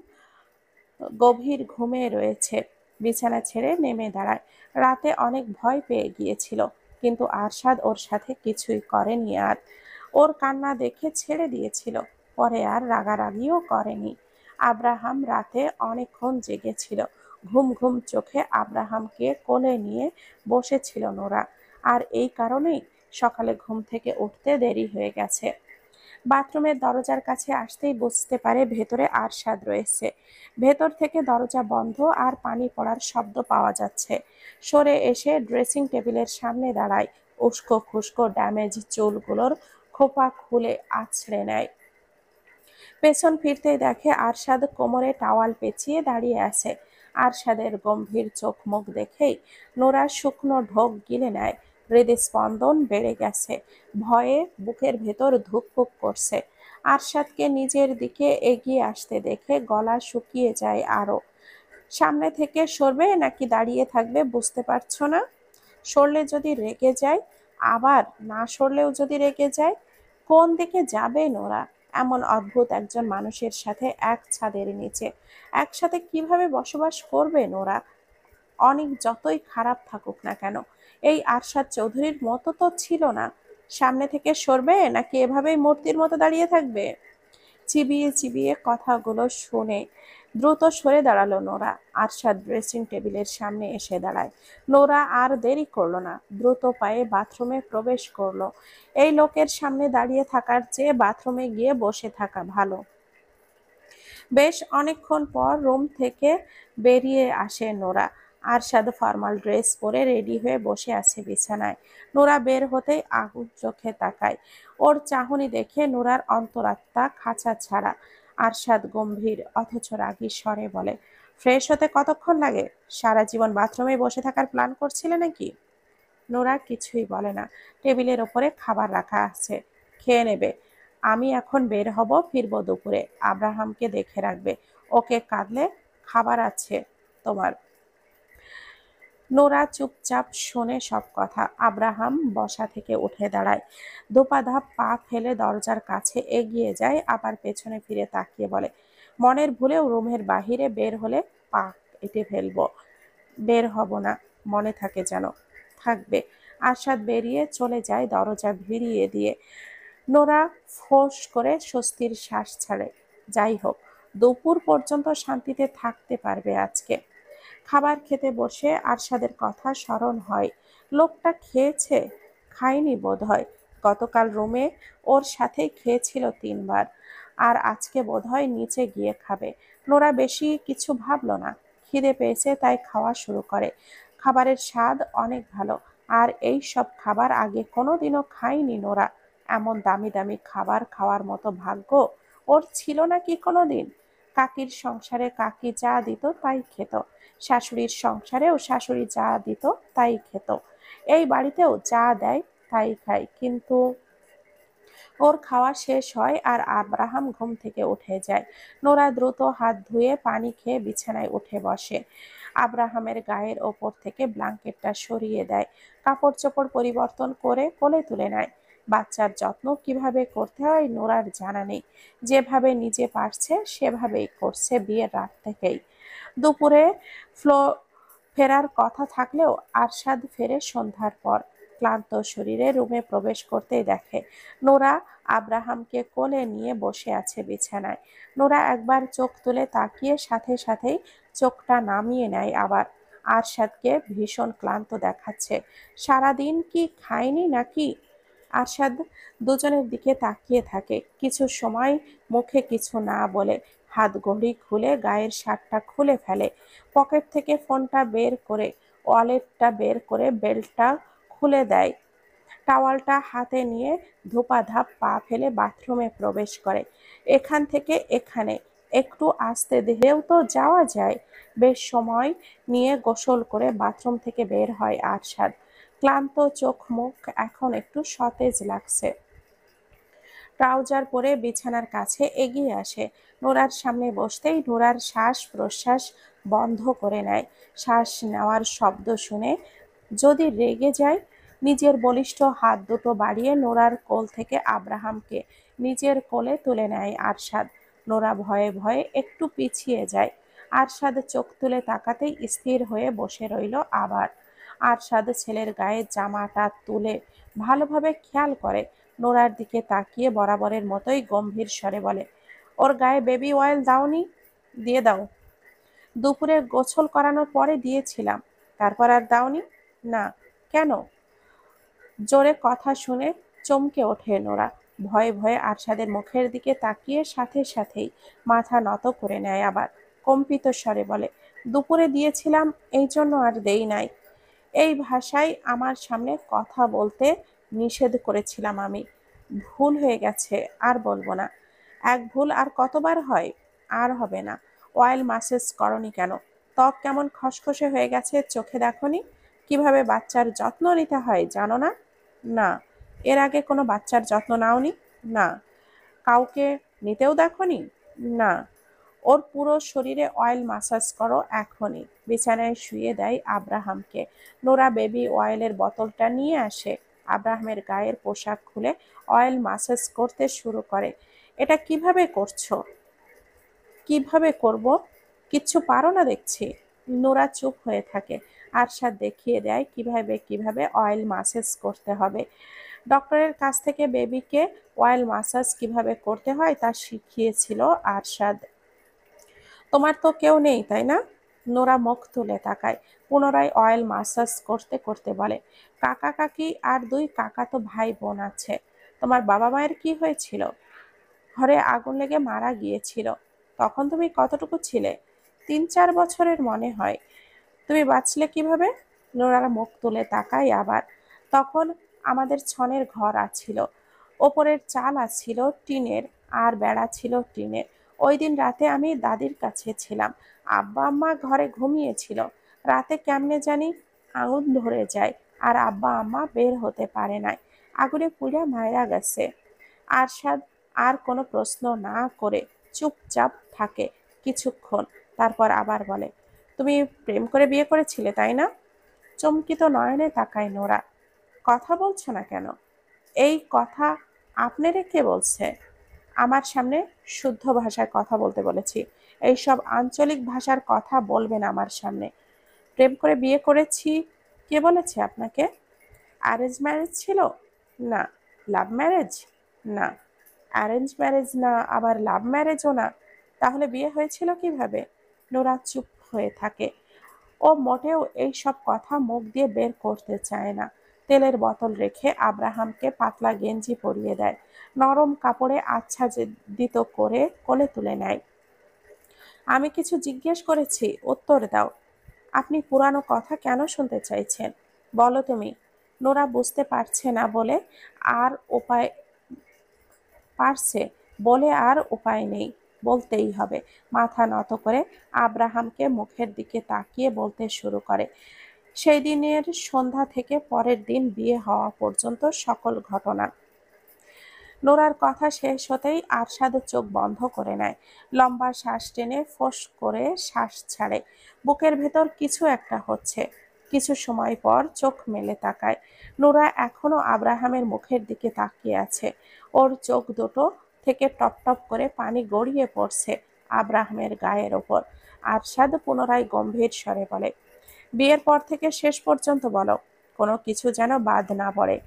গভীর ঘুমে রয়েছে। বিছানা ছেড়ে নেমে দাঁড়ায়। রাতে অনেক ভয় পেয়ে গিয়েছিল, কিন্তু আরশাদ ওর সাথে কিছুই করেনি আর। ওর কান্না দেখে ছেড়ে দিয়েছিল, পরে আর রাগারাগিও করেনি। আব্রাহাম রাতে অনেকক্ষণ জেগেছিল। ঘুম ঘুম চোখে আব্রাহামকে কোলে নিয়ে বসেছিল নোরা। আর এই কারণেই সকালে ঘুম থেকে উঠতে দেরি হয়ে গেছে। বাথরুমের দরজার কাছে আসতেই বুঝতে পারে ভেতরে আরশাদ রয়েছে। ভেতর থেকে দরজা বন্ধ আর পানি পড়ার শব্দ পাওয়া যাচ্ছে। সরে এসে ড্রেসিং টেবিলের সামনে দাঁড়ায়। উস্কো খুস্কো ড্যামেজ চুলগুলোর খোপা খুলে আছড়ে নেয়। পেছন ফিরতেই দেখে আরশাদ কোমরে টাওয়াল পেঁচিয়ে দাঁড়িয়ে আছে। আরশাদের গম্ভীর চোখ মুখ দেখেই নোরা শুকনো ঢোক গিলে নেয়। হৃদস্পন্দন বেড়ে গেছে, ভয়ে বুকের ভেতর ধুকপুক করছে। আরশাদকে নিজের দিকে এগিয়ে আসতে দেখে গলা শুকিয়ে যায় আরো। সামনে থেকে সরবে নাকি দাঁড়িয়ে থাকবে বুঝতে পারছো না? সরলে যদি রেগে যায়, আবার না সরলেও যদি রেগে যায়, কোন দিকে যাবে নোরা? এমন অদ্ভুত একজন মানুষের সাথে এক ছাদের নিচে একসাথে কিভাবে বসবাস করবে নোরা? অনেক যতই খারাপ থাকুক না কেন, এই আরশাদ চৌধুরীর মতো তো ছিল না। সামনে থেকে সরবে নাকি এভাবেই মূর্তির মতো দাঁড়িয়ে থাকবে? চিবিয়ে চিবিয়ে কথাগুলো শুনে দ্রুত সরে দাঁড়ালো নোরা। আরশাদ ড্রেসিং টেবিলের সামনে এসে দাঁড়ায়। নোরা আর দেরি করলো না, দ্রুত পায়ে বাথরুমে প্রবেশ করলো। এই লোকের সামনে দাঁড়িয়ে থাকার চেয়ে বাথরুমে গিয়ে বসে থাকা ভালো। বেশ অনেকক্ষণ পর রুম থেকে বেরিয়ে আসে নোরা। আরশাদ ফর্মাল ড্রেস পরে রেডি হয়ে বসে আছে বিছানায়। নোরা বের হতেই আগুন চোখে তাকায়। ওর চাহনি দেখে নোরার অন্তরাত্মা খাঁচা ছাড়া। আরশাদ গম্ভীর অথচ রাগী স্বরে বলে, ফ্রেশ হতে কতক্ষণ লাগে? সারা জীবন বাথরুমে বসে থাকার প্ল্যান করছিলে নাকি? নোরা কিছুই বলে না। টেবিলের ওপরে খাবার রাখা আছে, খেয়ে নেবে। আমি এখন বের হব, ফিরবো দুপুরে। আব্রাহামকে দেখে রাখবে, ওকে কাঁদলে খাবার আছে তোমার। নোরা চুপচাপ শোনে সব কথা। আব্রাহাম বসা থেকে উঠে দাঁড়ায়, দোপাধাপ পা ফেলে দরজার কাছে এগিয়ে যায়, আবার পেছনে ফিরে তাকিয়ে বলে, মনের ভুলেও রুমের বাহিরে বের হলে পা কেটে ফেলবো। বের হব না, মনে থাকে যেন। থাকবে। আরশাদ বেরিয়ে চলে যায় দরজা ভিড়িয়ে দিয়ে। নোরা ফোঁস করে স্বস্তির শ্বাস ছাড়ে। যাই হোক, দুপুর পর্যন্ত শান্তিতে থাকতে পারবে আজকে। খাবার খেতে বসে আরশাদের কথা স্মরণ হয়। লোকটা খেয়েছে, খায়নি বোধহয়। গতকাল রুমে ওর সাথেই খেয়েছিল 3 বার, আর আজকে বোধহয় নিচে গিয়ে খাবে। নোরা বেশি কিছু ভাবল না। খিদে পেয়েছে তাই খাওয়া শুরু করে। খাবারের স্বাদ অনেক ভালো, আর এই সব খাবার আগে কোনোদিনও খায়নি নোরা। এমন দামি দামি খাবার খাওয়ার মতো ভাগ্য ওর ছিল নাকি কোনোদিন? কাকির সংসারে কাকি যা দিত তাই খেত, শাশুড়ির সংসারেও শাশুড়ি যা দিত তাই খেত, এই বাড়িতেও যা দেয় তাই খায়। কিন্তু ওর খাওয়া শেষ হয় আর আব্রাহাম ঘুম থেকে উঠে যায়। নোরা দ্রুত হাত ধুয়ে পানি খেয়ে বিছানায় উঠে বসে। আব্রাহামের গায়ের ওপর থেকে ব্ল্যাঙ্কেটটা সরিয়ে দেয়, কাপড় চোপড় পরিবর্তন করে কোলে তুলে নেয়। বাচ্চার যত্ন কিভাবে করতে হয় নোরার জানা নেই, যেভাবে নিজে পারছে সেভাবেই করছে বিয়ের রাত থেকেই। দুপুরে ফ্লো ফেরার কথা থাকলেও আরশাদ ফেরে সন্ধ্যার পর। ক্লান্ত শরীরে রুমে প্রবেশ করতেই দেখে নোরা আব্রাহামকে কোলে নিয়ে বসে আছে বিছানায়। নোরা একবার চোখ তুলে তাকিয়ে সাথে সাথেই চোখটা নামিয়ে নেয় আবার। আরশাদকে ভীষণ ক্লান্ত দেখাচ্ছে। সারাদিন কি খায়নি নাকি? আরশাদ দুজনের দিকে তাকিয়ে থাকে কিছু সময়, মুখে কিছু না বলে হাত ঘড়ি খুলে গায়ের শার্টটা খুলে ফেলে। পকেট থেকে ফোনটা বের করে ওয়ালেটটা বের করে বেল্টটা খুলে দেয়। টাওয়ালটা হাতে নিয়ে ধোপাধাপ পা ফেলে বাথরুমে প্রবেশ করে। এখান থেকে এখানে একটু আস্তে ধীরেও তো যাওয়া যায়। বেশ সময় নিয়ে গোসল করে বাথরুম থেকে বের হয় আরশাদ। ক্লান্ত চোখ মুখ এখন একটু সতেজ লাগছে। ট্রাউজার পরে বিছানার কাছে এগিয়ে আসে। নোরার সামনে বসতেই নোরার শ্বাস প্রশ্বাস বন্ধ করে নেয়। শ্বাস নেওয়ার শব্দ শুনে যদি রেগে যায়। নিজের বলিষ্ঠ হাত দুটো বাড়িয়ে নোরার কোল থেকে আব্রাহামকে নিজের কোলে তুলে নেয় আরশাদ। নোরা ভয়ে ভয়ে একটু পিছিয়ে যায়। আরশাদ চোখ তুলে তাকাতেই স্থির হয়ে বসে রইল আবার। আরশাদ ছেলের গায়ে জামাটা তুলে ভালোভাবে খেয়াল করে। নোরার দিকে তাকিয়ে বরাবরের মতোই গম্ভীর স্বরে বলে, ওর গায়ে বেবি অয়েল দাওনি? দিয়ে দাও। দুপুরে গোসল করানোর পরে দিয়েছিলাম। তারপর আর দাওনি? না। কেন? জোরে কথা শুনে চমকে ওঠে নোরা। ভয়ে ভয়ে আরশাদের মুখের দিকে তাকিয়ে সাথে সাথেই মাথা নত করে নেয় আবার। কম্পিত স্বরে বলে, দুপুরে দিয়েছিলাম এই জন্য আর দেই নাই। এই ভাষায় আমার সামনে কথা বলতে নিষেধ করেছিলাম আমি। ভুল হয়ে গেছে, আর বলবো না। এক ভুল আর কতবার হয়? আর হবে না। অয়েল মাসাজ করনি কেন? ত্বক কেমন খসখসে হয়ে গেছে চোখে দেখনি? কিভাবে বাচ্চার যত্ন নিতে হয় জানো না? না। এর আগে কোনো বাচ্চার যত্ন নাওনি? না। কাউকে নিতেও দেখনি? না। ওর পুরো শরীরে অয়েল মাসাজ করো এখনই। বিছানায় শুয়ে দেয় আব্রাহামকে। নোরা বেবি অয়েলের বোতলটা নিয়ে আসে। আব্রাহামের গায়ের পোশাক খুলে অয়েল মাসাজ করতে শুরু করে। এটা কিভাবে করছো? কিভাবে করব? কিচ্ছু পারো না দেখছি। নোরা চুপ হয়ে থাকে। আরশাদ দেখিয়ে দেয় কিভাবে কিভাবে অয়েল মাসাজ করতে হবে। ডক্টরের কাছ থেকে বেবিকে অয়েল মাসাজ কিভাবে করতে হয় তা শিখিয়েছিল আরশাদ। তোমার তো কেউ নেই তাই না? নোরা মুখ তুলে তাকায়। পুনরায় অয়েল মাসাজ করতে করতে বলে, কাকা কাকি আর দুই কাকাতো ভাই বোন আছে। তোমার বাবা মায়ের কি হয়েছিল? ঘরে আগুন লেগে মারা গিয়েছিল। তখন তুমি কতটুকু ছিলে? 3-4 বছরের মনে হয়। তুমি বাঁচলে কিভাবে? নোরারা মুখ তুলে তাকায় আবার। তখন আমাদের ছনের ঘর আছিল। ওপরের চাল আছিল টিনের, আর বেড়া ছিল টিনের। ওই দিন রাতে আমি দাদির কাছে ছিলাম। আব্বা আম্মা ঘরে ঘুমিয়েছিল। রাতে কেমনে জানি আগুন ধরে যায়, আর আব্বা আম্মা বের হতে পারে নাই। আগুনে পুড়ে মারা গেছে। আরশাদ আর কোনো প্রশ্ন না করে চুপচাপ থাকে কিছুক্ষণ, তারপর আবার বলে, তুমি প্রেম করে বিয়ে করেছিলে তাই না? চমকিত নয়নে তাকায় নোরা। কথা বলছো না কেন? এই কথা আপনারে কে বলছে? আমার সামনে শুদ্ধ ভাষায় কথা বলতে বলেছি। এইসব আঞ্চলিক ভাষার কথা বলবেন আমার সামনে। প্রেম করে বিয়ে করেছি কে বলেছে আপনাকে? অ্যারেঞ্জ ম্যারেজ ছিল? না। Love marriage? না। অ্যারেঞ্জ ম্যারেজ না, আবার লাভ ম্যারেজও না। তাহলে বিয়ে হয়েছিল কিভাবে? নোরা চুপ হয়ে থাকে। ও মোটেও এই সব কথা মুখ দিয়ে বের করতে চায় না। তেলের বোতল রেখে আব্রাহামকে পাতলা গেঞ্জি পরিয়ে দেয়। নরম কাপড়ে আচ্ছাদিত করে কোলে তুলে নেয়। আমি কিছু জিজ্ঞেস করেছি, উত্তর দাও। আপনি পুরানো কথা কেন শুনতে চাইছেন? বলো তুমি। নোরা বুঝতে পারছে না বলে আর উপায় পারছে বলে আর উপায় নেই, বলতেই হবে। মাথা নত করে আব্রাহামকে মুখের দিকে তাকিয়ে বলতে শুরু করে সেই দিনের সন্ধ্যা থেকে পরের দিন বিয়ে হওয়া পর্যন্ত সকল ঘটনা। নোরার কথা শেষ হতেই আরশাদ চোখ বন্ধ করে নেয়, লম্বা শ্বাস টেনে ফোঁস করে শ্বাস ছাড়ে। বুকের ভেতর কিছু একটা হচ্ছে। কিছু সময় পর চোখ মেলে তাকায়। নোরা এখনো আব্রাহামের মুখের দিকে তাকিয়ে আছে। ওর চোখ দুটো থেকে টপ টপ করে পানি গড়িয়ে পড়ছে আব্রাহামের গায়ের ওপর। আরশাদ পুনরায় গম্ভীর স্বরে বলে, বিয়ের পর থেকে শেষ পর্যন্ত বলো, কোনো কিছু যেন বাদ না পড়ে।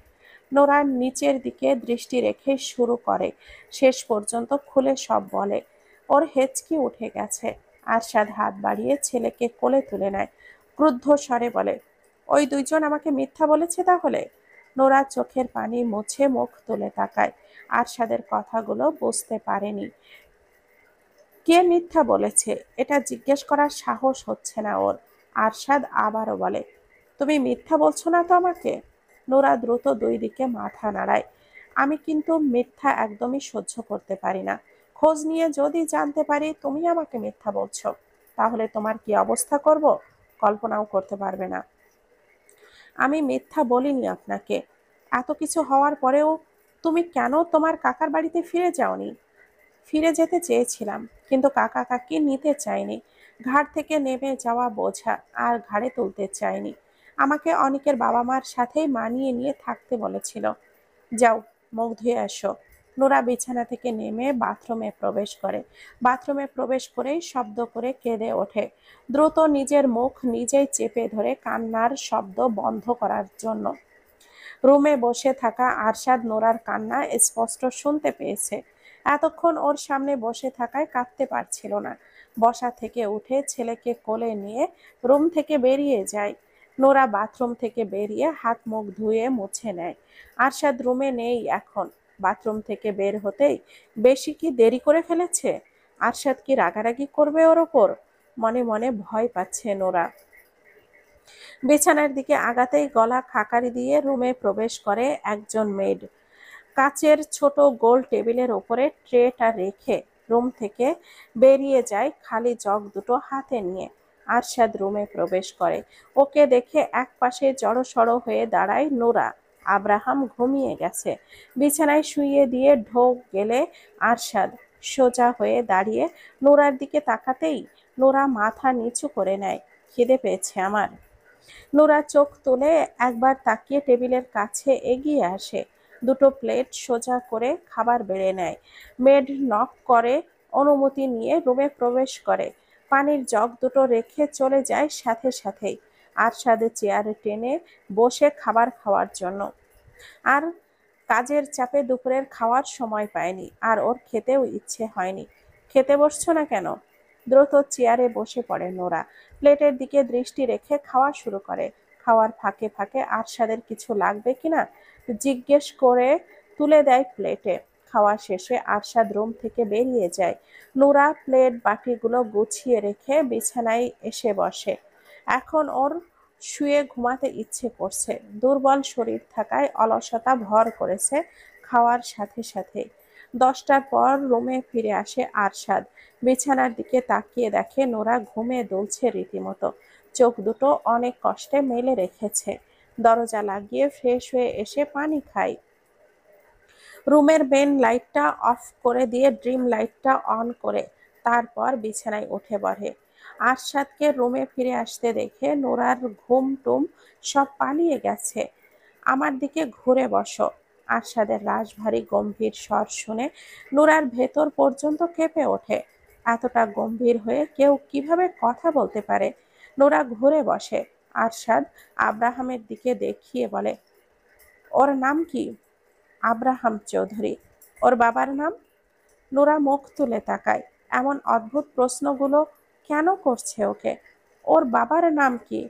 নোরা নিচের দিকে দৃষ্টি রেখে শুরু করে, শেষ পর্যন্ত খুলে সব বলে। ওর হেঁচকি উঠে গেছে। আরশাদ হাত বাড়িয়ে ছেলেকে কোলে তুলে নেয়, ক্রুদ্ধ স্বরে বলে, ওই দুইজন আমাকে মিথ্যা বলেছে তাহলে? নোরা চোখের পানি মুছে মুখ তুলে তাকায়। আরশাদের কথাগুলো বুঝতে পারেনি। কে মিথ্যা বলেছে এটা জিজ্ঞেস করার সাহস হচ্ছে না ওর। আরশাদ আবারও বলে, তুমি মিথ্যা বলছো না তো আমাকে? নোরা দ্রুত দুই দিকে মাথা নাড়ায়। আমি কিন্তু মিথ্যা একদমই সহ্য করতে পারি না। খোঁজ নিয়ে যদি জানতে পারি তুমি আমাকে মিথ্যা বলছো, তাহলে তোমার কি অবস্থা করব কল্পনাও করতে পারবে না। আমি মিথ্যা বলিনি আপনাকে। এত কিছু হওয়ার পরেও তুমি কেন তোমার কাকার বাড়িতে ফিরে যাওনি? ফিরে যেতে চেয়েছিলাম, কিন্তু কাকা কাকি নিতে চায়নি। ঘাট থেকে নেমে যাওয়া বোঝা আর ঘাড়ে তুলতে চায়নি। আমাকে অনিকের বাবা মার সাথেই মানিয়ে নিয়ে থাকতে বলেছিল। যাও, মুখ ধুয়ে আসো। নোরা বিছানা থেকে নেমে বাথরুমে প্রবেশ করে। বাথরুমে প্রবেশ করেই শব্দ করে কেঁদে ওঠে, দ্রুত নিজের মুখ নিজেই চেপে ধরে কান্নার শব্দ বন্ধ করার জন্য। রুমে বসে থাকা আরশাদ নোরার কান্না স্পষ্ট শুনতে পেয়েছে। এতক্ষণ ওর সামনে বসে থাকায় কাঁদতে পারছিল না। বসা থেকে উঠে ছেলেকে কোলে নিয়ে রুম থেকে বেরিয়ে যায়। নোরা বাথরুম থেকে বেরিয়ে হাত মুখ ধুয়ে মুছে নেয়। আরশাদ রুমে নেই এখন। বাথরুম থেকে বের হতেই বেশি কি দেরি করে ফেলেছে? আরশাদ কি রাগারাগি করবে ওর ওপর? মনে মনে ভয় পাচ্ছে নোরা। বিছানার দিকে আগাতেই গলা খাকারি দিয়ে রুমে প্রবেশ করে একজন মেড। কাচের ছোট গোল টেবিলের ওপরে ট্রেটা রেখে রুম থেকে বেরিয়ে যায় খালি জগ দুটো হাতে নিয়ে। আরশাদ রুমে প্রবেশ করে। ওকে দেখে একপাশে জড়সড় হয়ে দাঁড়ায় নোরা। আব্রাহাম ঘুমিয়ে গেছে। বিছানায় শুইয়ে দিয়ে ঢোক গেলে আরশাদ সোজা হয়ে দাঁড়িয়ে নোরার দিকে তাকাতেই নোরা মাথা নিচু করে নেয়। খিদে পেয়েছে আমার। নোরা চোখ তুলে একবার তাকিয়ে টেবিলের কাছে এগিয়ে আসে। দুটো প্লেট সোজা করে খাবার বেড়ে নেয়। মেড নক করে অনুমতি নিয়ে রুমে প্রবেশ করে। পানির জগ দুটো রেখে চলে যায় সাথে সাথেই। আরশাদ চেয়ারে টেনে বসে খাবার খাওয়ার জন্য। আর কাজের চাপে দুপুরের খাওয়ার সময় পায়নি, আর ওর খেতেও ইচ্ছে হয়নি। খেতে বসছো না কেন? দ্রুত চেয়ারে বসে পড়ে নোরা। প্লেটের দিকে দৃষ্টি রেখে খাওয়া শুরু করে। খাওয়ার ফাঁকে ফাঁকে আরশাদের কিছু লাগবে কিনা জিজ্ঞেস করে তুলে দেয় প্লেটে। খাওয়া শেষে আরশাদ রুম থেকে বেরিয়ে যায়। নোরা প্লেট বাটিগুলো গুছিয়ে রেখে বিছানায় এসে বসে। এখন ওর শুয়ে ঘুমাতে ইচ্ছে করছে। দুর্বল শরীর থাকায় অলসতা ভর করেছে খাওয়ার সাথে সাথে। 10টার পর রুমে ফিরে আসে আরশাদ। বিছানার দিকে তাকিয়ে দেখে নোরা ঘুমে দুলছে রীতিমতো। চোখ দুটো অনেক কষ্টে মেলে রেখেছে। দরজা লাগিয়ে ফ্রেশ হয়ে এসে পানি খায়। রুমের মেন লাইটটা অফ করে দিয়ে ড্রিম লাইটটা অন করে তারপর বিছানায় উঠে বসে। আরশাদকে রুমে ফিরে আসতে দেখে নোরার ঘুম টুম সব পালিয়ে গেছে। আমার দিকে ঘুরে বসো। আরশাদের রাশভারী গম্ভীর স্বর শুনে নোরার ভেতর পর্যন্ত কেঁপে ওঠে। এতটা গম্ভীর হয়ে কেউ কিভাবে কথা বলতে পারে? নোরা ঘুরে বসে। আরশাদ আব্রাহামের দিকে দেখিয়ে বলে, ওর নাম কি? আব্রাহাম চৌধুরী। ওর বাবার নাম? নোরা মুখ তুলে তাকায়। এমন অদ্ভুত প্রশ্নগুলো কেন করছে ওকে? ওর বাবার নাম কি?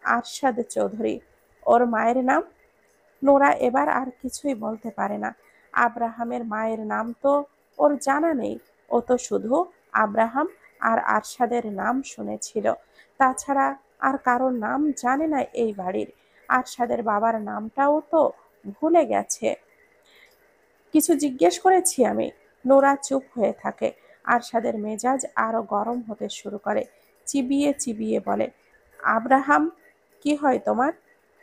আরশাদ চৌধুরী। ওর মায়ের নাম? নোরা এবার আর কিছুই বলতে পারে না। আব্রাহামের মায়ের নাম তো ওর জানা নেই। ও তো শুধু আব্রাহাম আর আরশাদের নাম শুনেছিল। তাছাড়া আর কারোর নাম জানে না এই বাড়ির। আরশাদের বাবার নামটাও তো ভুলে গেছে। কিছু জিজ্ঞেস করেছি আমি? নোরা চুপ হয়ে থাকে। আরশাদের মেজাজ আরো গরম হতে শুরু করে। চিবিয়ে চিবিয়ে বলে, আব্রাহাম, কি হয় তোমার?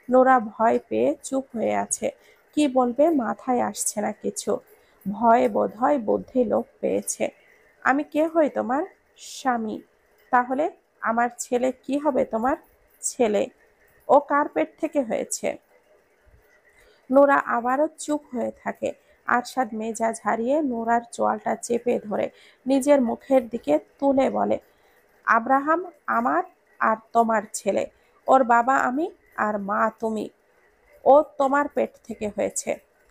নোরা ভয় পেয়ে চুপ হয়ে আছে। কি বলবে মাথায় আসছে না কিছু। ভয়ে বোধহয় বুদ্ধি লোপ পেয়েছে। আমি কে হই তোমার? স্বামী। তাহলে আমার ছেলে কি হবে তোমার? ছেলে। ও কার পেট থেকে হয়েছে? নোরা আবারও চুপ হয়ে থাকে। আরশাদ মেজাজ হারিয়ে নোরার চোয়ালটা চেপে ধরে নিজের মুখের দিকে তুলে বলে, আব্রাহাম আমার আর তোমার ছেলে। ওর বাবা আমি আর মা তুমি। ও তোমার পেট থেকে হয়েছে।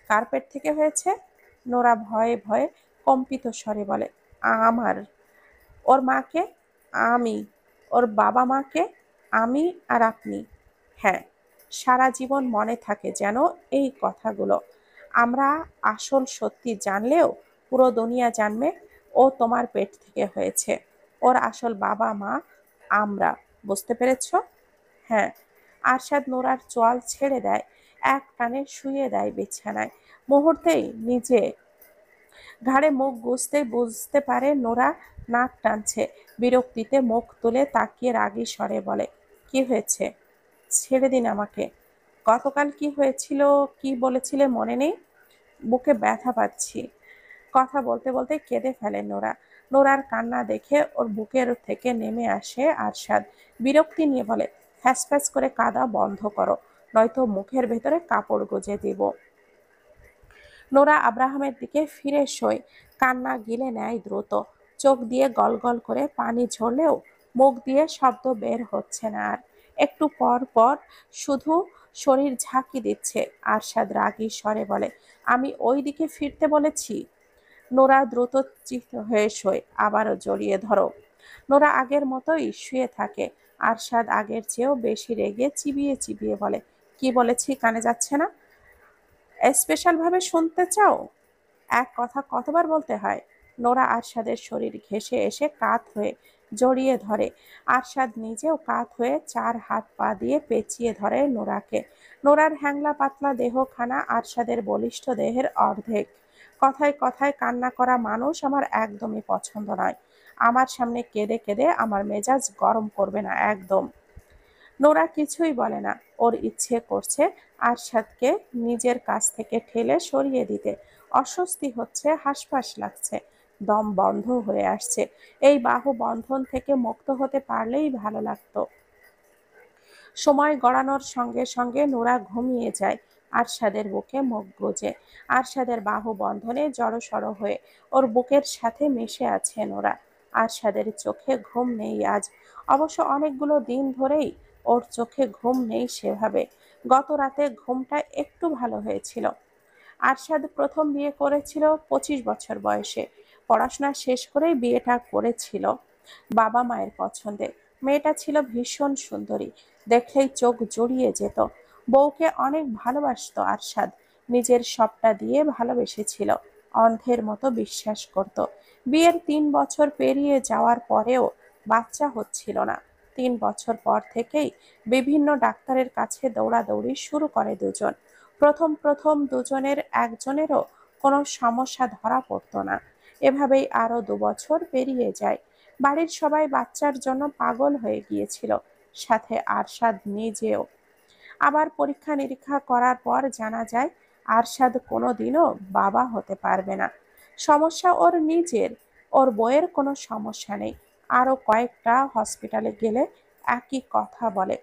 কার পেট থেকে হয়েছে? নোরা ভয়ে ভয়ে কম্পিত স্বরে বলে, আমার। ওর মাকে? আমি। ওর বাবা মাকে? আমি আর আপনি। হ্যাঁ, সারা জীবন মনে থাকে যেন এই কথাগুলো। আমরা আসল সত্যি জানলেও পুরো দুনিয়া জানবে ও তোমার পেট থেকে হয়েছে। ওর আসল বাবা মা আমরা। বুঝতে পেরেছ? হ্যাঁ। আরশাদ নোরার চোয়াল ছেড়ে দেয়, এক টানে শুয়ে দেয় বিছানায়। মুহূর্তেই নিজে ঘাড়ে মুখ গুজতে বুঝতে পারে নোরা নাক টানছে। বিরক্তিতে মুখ তুলে তাকিয়ে রাগী স্বরে বলে, কি হয়েছে? ছেড়ে দিন আমাকে। গতকাল কি হয়েছিল, কি বলেছিলে মনে নেই? বুকে ব্যথা পাচ্ছি। কথা বলতে বলতে কেঁদে ফেলে নোরা। নোরার কান্না দেখে ওর বুকের থেকে নেমে আসে আরশাদ। বিরক্তি নিয়ে বলে, ফ্যাস করে কাঁদা বন্ধ করো, নয়তো মুখের ভেতরে কাপড় গুজে দিব। নোরা আব্রাহামের দিকে ফিরে শোয়, কান্না গিলে নেয় দ্রুত। চোখ দিয়ে গলগল করে পানি ঝরলেও মুখ দিয়ে শব্দ বের হচ্ছে না আর। একটু পর পর শুধু শরীর ঝাঁকি দিচ্ছে। আরশাদ রাগী স্বরে বলে, আমি ওই দিকে ফিরতে বলেছি? নোরা দ্রুত চিত হয়ে শোয়, আবারও জড়িয়ে ধরো। নোরা আগের মতোই শুয়ে থাকে। আরশাদ আগের চেয়েও বেশি রেগে চিবিয়ে চিবিয়ে বলে, কি বলেছি কানে যাচ্ছে না? স্পেশাল ভাবে শুনতে চাও? এক কথা কতবার বলতে হয়? নোরা আরশাদের শরীর ঘেঁষে এসে কাত হয়ে জড়িয়ে ধরে। আরশাদ নিজেও কাত হয়ে চার হাত পা দিয়ে পেঁচিয়ে ধরে নোরাকে। নোরার হ্যাংলা পাতলা দেহখানা আরশাদের বলিষ্ঠ দেহের অর্ধেক। কথায় কথায় কান্না করা মানুষ আমার একদমই পছন্দ নয়। আমার সামনে কেঁদে কেঁদে আমার মেজাজ গরম করবে না একদম। নোরা কিছুই বলে না। ওর ইচ্ছে করছে আরশাদকে নিজের কাছ থেকে ঠেলে সরিয়ে দিতে। অস্বস্তি হচ্ছে, হাসফাস লাগছে, দম বন্ধ হয়ে আসছে। এই বাহু বন্ধন থেকে মুক্ত হতে পারলেই ভালো লাগতো। সময় গড়ানোর সঙ্গে সঙ্গে নোরা ঘুমিয়ে যায় আরশাদের বুকে মুখ গুজে। আরশাদের বাহু বন্ধনে জড়সড় হয়ে ওর বুকের সাথে মিশে আছে নোরা। আরশাদের চোখে ঘুম নেই আজ। অবশ্য অনেকগুলো দিন ধরেই ওর চোখে ঘুম নেই সেভাবে। গত রাতে ঘুমটা একটু ভালো হয়েছিল। আরশাদ প্রথম বিয়ে করেছিল 25 বছর বয়সে। পড়াশোনা শেষ করেই বিয়েটা করেছিল বাবা মায়ের পছন্দে। মেয়েটা ছিল ভীষণ সুন্দরী, দেখলেই চোখ জুড়িয়ে যেত। বউকে অনেক ভালোবাসতো আরশাদ, নিজের সবটা দিয়ে ভালোবেসেছিল, অন্ধের মতো বিশ্বাস করত। বিয়ের 3 বছর পেরিয়ে যাওয়ার পরেও বাচ্চা হচ্ছিল না। 3 বছর পর থেকেই বিভিন্ন ডাক্তারের কাছে দৌড়াদৌড়ি শুরু করে দুজন। প্রথম প্রথম দুজনের একজনেরও কোনো সমস্যা ধরা পড়তো না। এভাবেই আরো 2 বছর পেরিয়ে যায়। বাড়ির সবাই বাচ্চার জন্য পাগল হয়ে গিয়েছিল, সাথে আরশাদ নিজেও। আবার পরীক্ষা নিরীক্ষা করার পর জানা যায় আরশাদ কোনোদিনও বাবা হতে পারবে না। সমস্যা ওর নিজের, ওর বউয়ের কোনো সমস্যা নেই। আরো কয়েকটা হসপিটালে গেলে একই কথা বলে।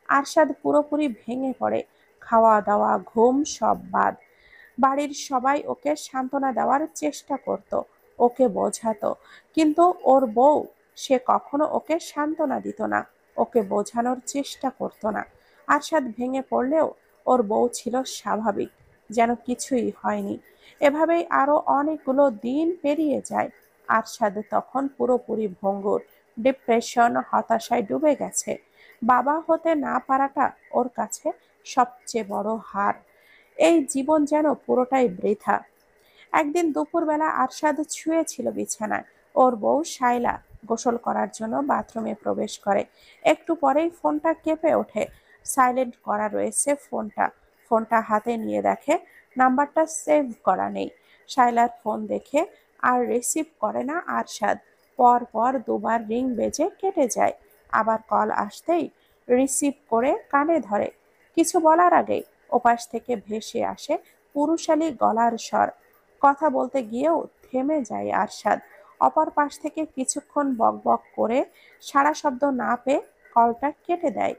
আরশাদ পুরোপুরি ভেঙে পড়ে। খাওয়া দাওয়া ঘুম সব বাদ। বাড়ির সবাই ওকে সান্ত্বনা দেওয়ার চেষ্টা করত, ওকে বোঝাতো, কিন্তু ওর বউ, সে কখনো ওকে সান্ত্বনা দিত না, ওকে বোঝানোর চেষ্টা করতো না। আরশাদ ভেঙে পড়লেও ওর বউ ছিল স্বাভাবিক, যেন কিছুই হয়নি। এভাবেই আরো অনেকগুলো দিন পেরিয়ে যায়। আরশাদ তখন পুরোপুরি ভঙ্গুর, ডিপ্রেশন, হতাশায় ডুবে গেছে। বাবা হতে না পারাটা ওর কাছে সবচেয়ে বড় হার। এই জীবন যেন পুরোটাই বৃথা। একদিন দুপুরবেলা আরশাদ শুয়েছিল বিছানায়। ওর বউ শায়লা গোসল করার জন্য বাথরুমে প্রবেশ করে। একটু পরেই ফোনটা কেঁপে ওঠে। সাইলেন্ট করা রয়েছে ফোনটা। ফোনটা হাতে নিয়ে দেখে নাম্বারটা সেভ করা নেই। শায়লার ফোন দেখে আর রিসিভ করে না আরশাদ। পর পর দুবার রিং বেজে কেটে যায়। আবার কল আসতেই রিসিভ করে কানে ধরে। কিছু বলার আগেই ওপাশ থেকে ভেসে আসে পুরুষালী গলার স্বর। কথা বলতে গিয়েও থেমে যায় আরশাদ। অপর পাশ থেকে কিছুক্ষণ বকবক করে সারা শব্দ না পেয়ে কলটা কেটে দেয়।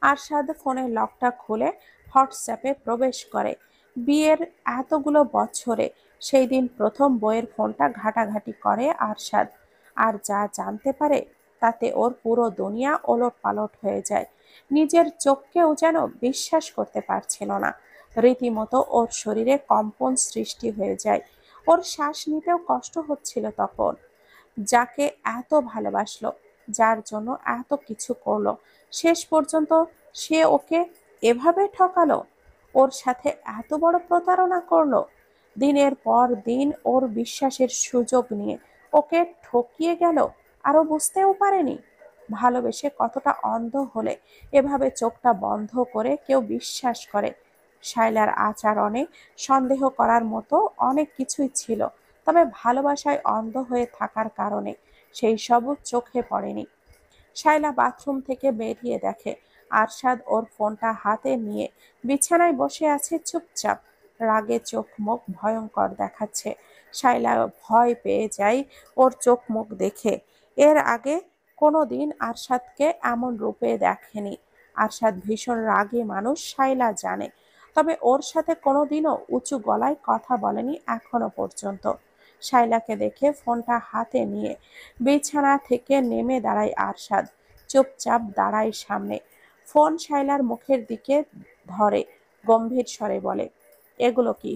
আরশাদ ফোনের লকটা খুলে হোয়াটসঅ্যাপে প্রবেশ করে। বিয়ের এতগুলো বছরে সেই দিন প্রথম বইয়ের ফোনটা ঘাটাঘাটি করে আরশাদ। আর যা জানতে পারে তাতে ওর পুরো দুনিয়া ওলটপালট হয়ে যায়। নিজের চোখকেও যেন বিশ্বাস করতে পারছিল না। রীতিমতো ওর শরীরে কম্পন সৃষ্টি হয়ে যায়। ওর শ্বাস নিতেও কষ্ট হচ্ছিল তখন। যাকে এত ভালোবাসলো, যার জন্য এত কিছু করলো, শেষ পর্যন্ত সে ওকে এভাবে ঠকালো, ওর সাথে এত বড় প্রতারণা করলো। দিনের পর দিন ওর বিশ্বাসের সুযোগ নিয়ে ওকে ঠকিয়ে গেল, আরো বুঝতেও পারেনি। ভালোবেসে কতটা অন্ধ হলে এভাবে চোখটা বন্ধ করে কেউ বিশ্বাস করে। শায়লার আচরণে সন্দেহ করার মতো অনেক কিছুই ছিল, তবে ভালোবাসায় অন্ধ হয়ে থাকার কারণে সেই সব চোখে পড়েনি। শায়লা বাথরুম থেকে বেরিয়ে দেখে আরশাদ ওর ফোনটা হাতে নিয়ে বিছানায় বসে আছে চুপচাপ। রাগে চোখ মুখ ভয়ঙ্কর দেখাচ্ছে। শায়লা ভয় পেয়ে যায় ওর চোখ মুখ দেখে। এর আগে কোনো দিন আরশাদকে এমন রূপে দেখেনি। আরশাদ ভীষণ রাগী মানুষ, শায়লা জানে, তবে ওর সাথে কোনোদিনও উঁচু গলায় কথা বলেনি এখনো পর্যন্ত। শায়লাকে দেখে ফোনটা হাতে নিয়ে বিছানা থেকে নেমে দাঁড়ায় আরশাদ। চুপচাপ দাঁড়ায় সামনে। ফোন শায়লার মুখের দিকে ধরে গম্ভীর স্বরে বলে, এগুলো কি?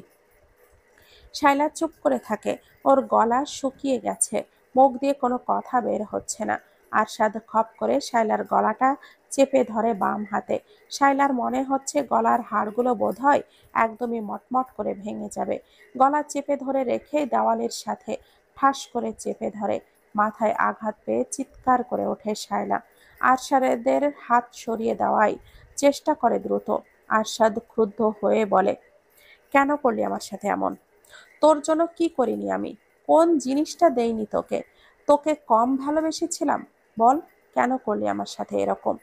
শায়লা চুপ করে থাকে। ওর গলা শুকিয়ে গেছে, মুখ দিয়ে কোনো কথা বের হচ্ছে না। আরশাদ খপ করে শায়লার গলাটা চেপে ধরে বাম হাতে। শায়লার মনে হচ্ছে গলার হাড়গুলো বোধহয় একদমই মটমট করে ভেঙে যাবে। গলা চেপে ধরে রেখে দেওয়ালের সাথে ঠাস করে চেপে ধরে। মাথায় আঘাত পেয়ে চিৎকার করে ওঠে শায়লা। আরশাদের হাত সরিয়ে দেওয়াই চেষ্টা করে দ্রুত। আরশাদ ক্রুদ্ধ হয়ে বলে, কেন করলি আমার সাথে এমন? তোর জন্য কি করিনি আমি? কোন জিনিসটা দেইনি তোকে? তোকে কম ভালোবেসেছিলাম? বল, কেন করলি আমার সাথে এরকম?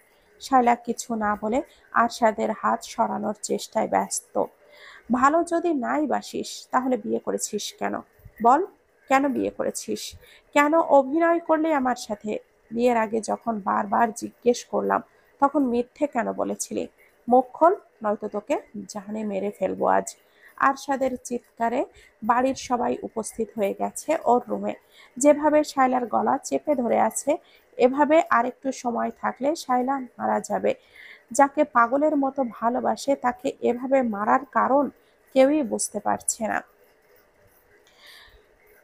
শায়লা কিছু না বলে আরশাদের হাত সরানোর চেষ্টায় ব্যস্ত। ভালো যদি নাই বাসিস তাহলে বিয়ে করেছিস কেন? বল, কেন বিয়ে করেছিস? কেন অভিনয় করলি আমার সাথে? বিয়ের আগে যখন বারবার জিজ্ঞেস করলাম তখন মিথ্যে কেন বলেছিলি? মুখ খোল, নয়তো তোকে জানে মেরে ফেলবো আজ। আরশাদের চিৎকারে বাড়ির সবাই উপস্থিত হয়ে গেছে ওর রুমে। যেভাবে শায়লার গলা চেপে ধরে আছে, এভাবে আরেকটু সময় থাকলে শায়লা মারা যাবে। যাকে পাগলের মতো ভালোবাসে তাকে এভাবে মারার কারণ কেউই বুঝতে পারছে না।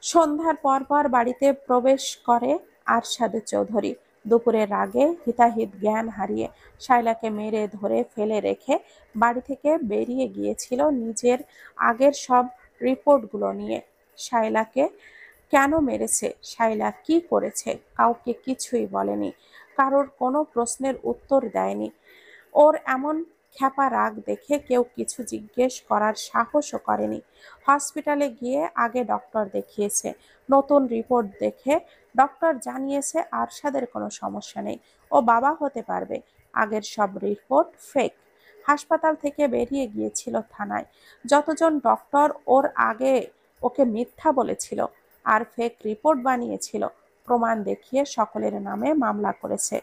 সন্ধ্যার পর বাড়িতে প্রবেশ করে আরশাদ চৌধুরী। দুপুরের রাগে হিতাহিত জ্ঞান হারিয়ে শায়লাকে মেরে ধরে ফেলে রেখে বাড়ি থেকে বেরিয়ে গিয়েছিল নিজের আগের সব রিপোর্টগুলো নিয়ে। শায়লাকে কেন মেরেছে, শায়লা কি করেছে, কাউকে কিছুই বলেনি। কারোর কোনো প্রশ্নের উত্তর দেয়নি। ওর এমন খ্যাপা রাগ দেখে কেউ কিছু জিজ্ঞেস করার সাহসও করেনি। হসপিটালে গিয়ে আগে ডক্টর দেখিয়েছে। নতুন রিপোর্ট দেখে ডক্টর জানিয়েছে আরশাদের কোনো সমস্যা নেই, ও বাবা হতে পারবে। আগের সব রিপোর্ট ফেক। হাসপাতাল থেকে বেরিয়ে গিয়েছিল থানায়। যতজন ডক্টর ওর আগে ওকে মিথ্যা বলেছিল আর ফেক রিপোর্ট বানিয়েছিল, প্রমাণ দেখিয়ে সকলের নামে মামলা করেছে।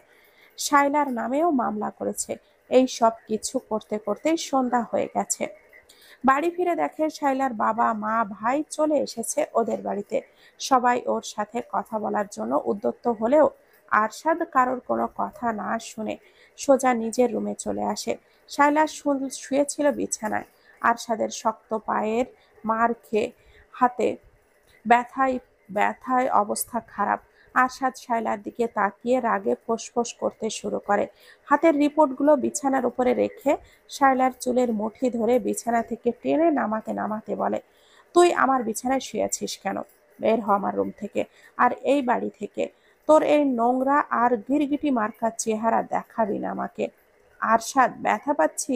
শায়লার নামেও মামলা করেছে। এই সব কিছু করতে করতেই সন্ধ্যা হয়ে গেছে। বাড়ি ফিরে দেখে শায়লার বাবা মা ভাই চলে এসেছে ওদের বাড়িতে। সবাই ওর সাথে কথা বলার জন্য উদ্যত হলেও আরশাদ কারোর কোনো কথা না শুনে সোজা নিজের রুমে চলে আসে। শায়লা শুয়েছিল বিছানায়। আরশাদের শক্ত পায়ের মার খেয়ে হাতে ব্যথায় ব্যথায় অবস্থা খারাপ। আরশাদ শায়লার দিকে তাকিয়ে রাগে ফোঁসফোঁস করতে শুরু করে। হাতের রিপোর্টগুলো বিছানার উপরে রেখে শায়লার চুলের মুঠি ধরে বিছানা থেকে টেনে নামাতে নামাতে বলে, তুই আমার বিছানায় শুয়ে আছিস কেন? বের হ আমার রুম থেকে, আর এই বাড়ি থেকে। তোর এই নোংরা আর গিরগিটি মার্কা চেহারা দেখাবি না আমাকে। আরশাদ, ব্যথা পাচ্ছি,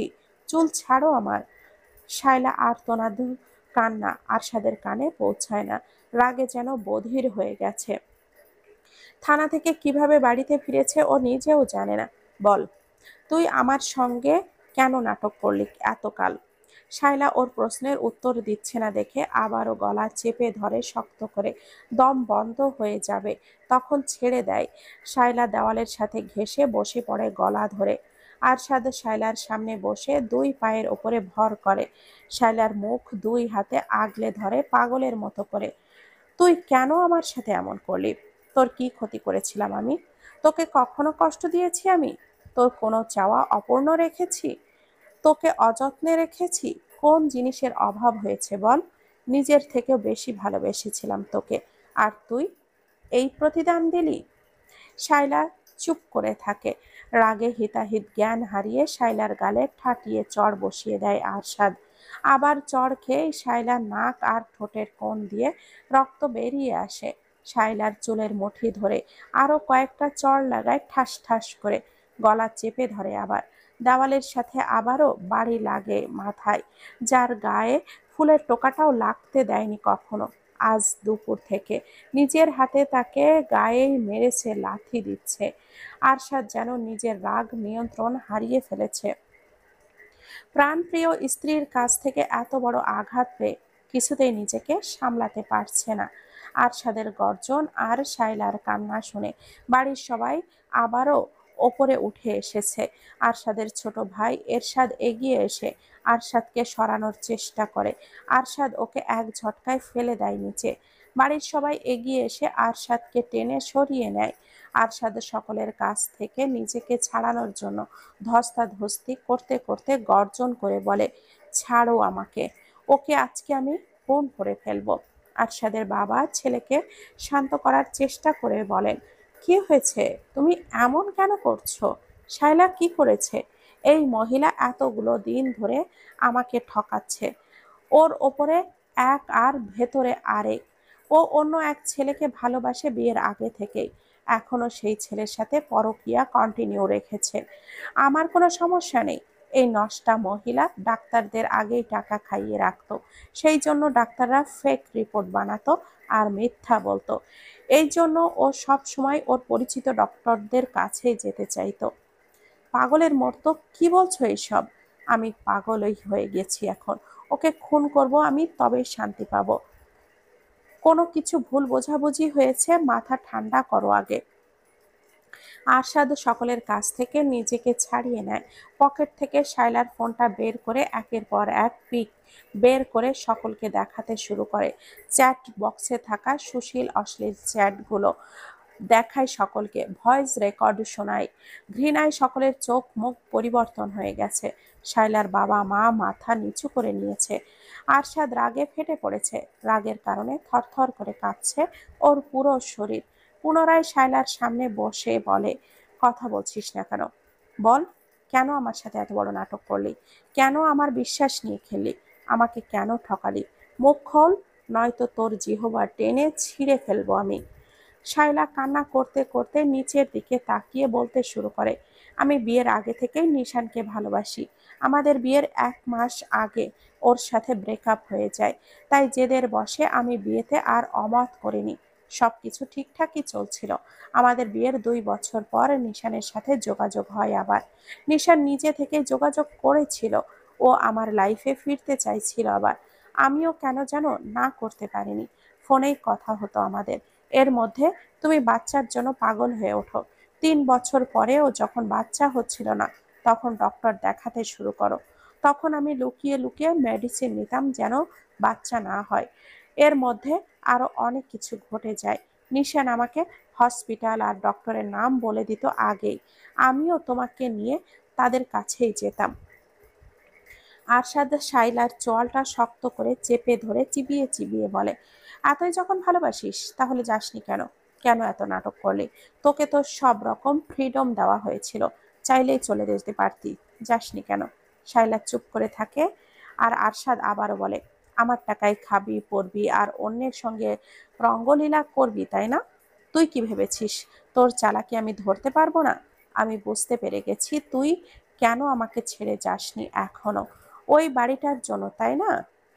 চুল ছাড়ো আমার। শায়লা আর্তনাদ কান্না আরশাদের কানে পৌঁছায় না। রাগে যেন বধির হয়ে গেছে। থানা থেকে কিভাবে বাড়িতে ফিরেছে ও নিজেও জানে না। বল, তুই আমার সঙ্গে কেন নাটক করলি এতকাল? শায়লা ওর প্রশ্নের উত্তর দিচ্ছে না দেখে আবারও গলা চেপে ধরে শক্ত করে। দম বন্ধ হয়ে যাবে তখন ছেড়ে দেয়। শায়লা দেওয়ালের সাথে ঘেঁষে বসে পড়ে গলা ধরে। আরশাদ শায়লার সামনে বসে দুই পায়ের ওপরে ভর করে। শায়লার মুখ দুই হাতে আগলে ধরে পাগলের মতো করে। তুই কেন আমার সাথে এমন করলি? তোর কি ক্ষতি করেছিলাম আমি? তোকে কখনো কষ্ট দিয়েছি আমি? তোর কোনো চাওয়া অপূর্ণ রেখেছি? তোকে অযত্নে রেখেছি? কোন জিনিসের অভাব হয়েছে বল? নিজের থেকেও বেশি ভালোবেসেছিলাম তোকে, আর তুই এই প্রতিদান দিলি? শায়লা চুপ করে থাকে। রাগে হিতাহিত জ্ঞান হারিয়ে শায়লার গালে ঠাটিয়ে চড় বসিয়ে দেয় আরশাদ। আবার চড় খেয়ে শায়লার নাক আর ঠোঁটের কোণ দিয়ে রক্ত বেরিয়ে আসে। শায়লার চুলের মুঠি ধরে আরো কয়েকটা চড় লাগায় ঠাস ঠাস করে। গলা চেপে ধরে আবার। দেওয়ালের সাথে আবারও বাড়ি লাগে মাথায়, যার গায়ে ফুলের টোকাটাও লাগতে দেয়নি কখনো। আজ দুপুর থেকে নিজের হাতে তাকে গায়েই মেরেছে, লাথি দিচ্ছে। আরশাদ যেন নিজের রাগ নিয়ন্ত্রণ হারিয়ে ফেলেছে। প্রাণপ্রিয় স্ত্রীর কাছ থেকে এত বড় আঘাত পেয়ে কিছুতেই নিজেকে সামলাতে পারছে না। আরশাদের গর্জন আর শায়লার কান্না শুনে বাড়ির সবাই আবারও ওপরে উঠে এসেছে। আরশাদের ছোট ভাই এরশাদ এগিয়ে এসে আরশাদকে সরানোর চেষ্টা করে। আরশাদ ওকে এক ঝটকায় ফেলে দেয় নিচে। বাড়ির সবাই এগিয়ে এসে আরশাদকে টেনে সরিয়ে নেয়। আরশাদ সকলের কাছ থেকে নিজেকে ছাড়ানোর জন্য ধস্তাধস্তি করতে করতে গর্জন করে বলে, ছাড়ো আমাকে, ওকে আজকে আমি খুন করে ফেলবো। আরশাদের বাবা ছেলেকে শান্ত করার চেষ্টা করে বলেন, কি হয়েছে? তুমি এমন কেন করছো? শায়লা কি করেছে? এই মহিলা এতগুলো দিন ধরে আমাকে ঠকাচ্ছে। ওর ওপরে এক আর ভেতরে আরেক। ও অন্য এক ছেলেকে ভালোবাসে বিয়ের আগে থেকেই। এখনো সেই ছেলের সাথে পরকীয়া কন্টিনিউ রেখেছে। আমার কোনো সমস্যা নেই। এই নষ্টা মহিলা ডাক্তারদের আগেই টাকা খাইয়ে রাখতো। সেই জন্য ডাক্তাররা ফেক রিপোর্ট বানাতো আর মিথ্যা বলতো। এই জন্য ও সব সময় ওর পরিচিত ডক্টরদের কাছেই যেতে চাইতো। পাগলের মতো কি বলছো এইসব? আমি পাগলই হয়ে গেছি এখন। ওকে খুন করব আমি, তবেই শান্তি পাবো। কোনো কিছু ভুল বোঝাবুঝি হয়েছে, মাথা ঠান্ডা করো আগে। আরশাদ সকলের কাছ থেকে নিজেকে ছাড়িয়ে নেয়। পকেট থেকে শায়লার ফোনটা বের করে একের পর এক পিক বের করে সকলকে দেখাতে শুরু করে। চ্যাট বক্সে থাকা সুশীল অশ্লীল চ্যাটগুলো দেখায় সকলকে, ভয়েস রেকর্ড শোনায়। ঘৃণায় সকলের চোখ মুখ পরিবর্তন হয়ে গেছে। শায়লার বাবা মা মাথা নিচু করে নিয়েছে। আরশাদ রাগে ফেটে পড়েছে। রাগের কারণে থরথর করে কাঁপছে ওর পুরো শরীর। পুনরায় শায়লার সামনে বসে বলে, কথা বলছিস না কেন? বল, কেন আমার সাথে এত বড় নাটক করলি? কেন আমার বিশ্বাস নিয়ে খেললি? আমাকে কেন ঠকালি? মুখ খোল, নয়তো তোর জিহবা টেনে ছিঁড়ে ফেলবো আমি। শায়লা কান্না করতে করতে নিচের দিকে তাকিয়ে বলতে শুরু করে, আমি বিয়ের আগে থেকেই নিশানকে ভালোবাসি। আমাদের বিয়ের 1 মাস আগে ওর সাথে ব্রেকআপ হয়ে যায়। তাই জেদের বশে আমি বিয়েতে আর অমত করিনি। সবকিছু ঠিকঠাকই চলছিল। আমাদের বিয়ের 2 বছর পর নিশানের সাথে যোগাযোগ হয় আবার। নিশান নিজে থেকে যোগাযোগ করেছিল। ও আমার লাইফে ফিরতে চাইছিল আবার। আমিও কেন যেন না করতে পারিনি। ফোনেই কথা হতো আমাদের। এর মধ্যে তুমি বাচ্চার জন্য পাগল হয়ে ওঠো। 3 বছর পরেও যখন বাচ্চা হচ্ছিল না, তখন ডক্টর দেখাতে শুরু করো। তখন আমি লুকিয়ে লুকিয়ে মেডিসিন নিতাম যেন বাচ্চা না হয়। এর মধ্যে আরো অনেক কিছু ঘটে যায়। নিশান আমাকে হসপিটাল আর ডক্টরের নাম বলে দিত আগেই। আমিও তোমাকে নিয়ে তাদের কাছেই যেতাম। আরশাদ শাইলার চোয়ালটা শক্ত করে চেপে ধরে চিবিয়ে চিবিয়ে বলে, এতই যখন ভালোবাসিস তাহলে যাসনি কেন? কেন এত নাটক করলি? তোকে তো সব রকম ফ্রিডম দেওয়া হয়েছিল, চাইলেই চলে যেতে পারতি, যাসনি কেন? শাইলা চুপ করে থাকে। আর আরশাদ আবারও বলে, আমার টাকায় খাবি পরবি আর অন্যের সঙ্গে রঙ্গলীলা করবি, তাই না? তুই কি ভেবেছিস তোর চালাকি আমি ধরতে পারবো না? আমি বুঝতে পেরে গেছি তুই কেন আমাকে ছেড়ে যাসনি এখনো। ওই বাড়িটার জন্য, তাই না?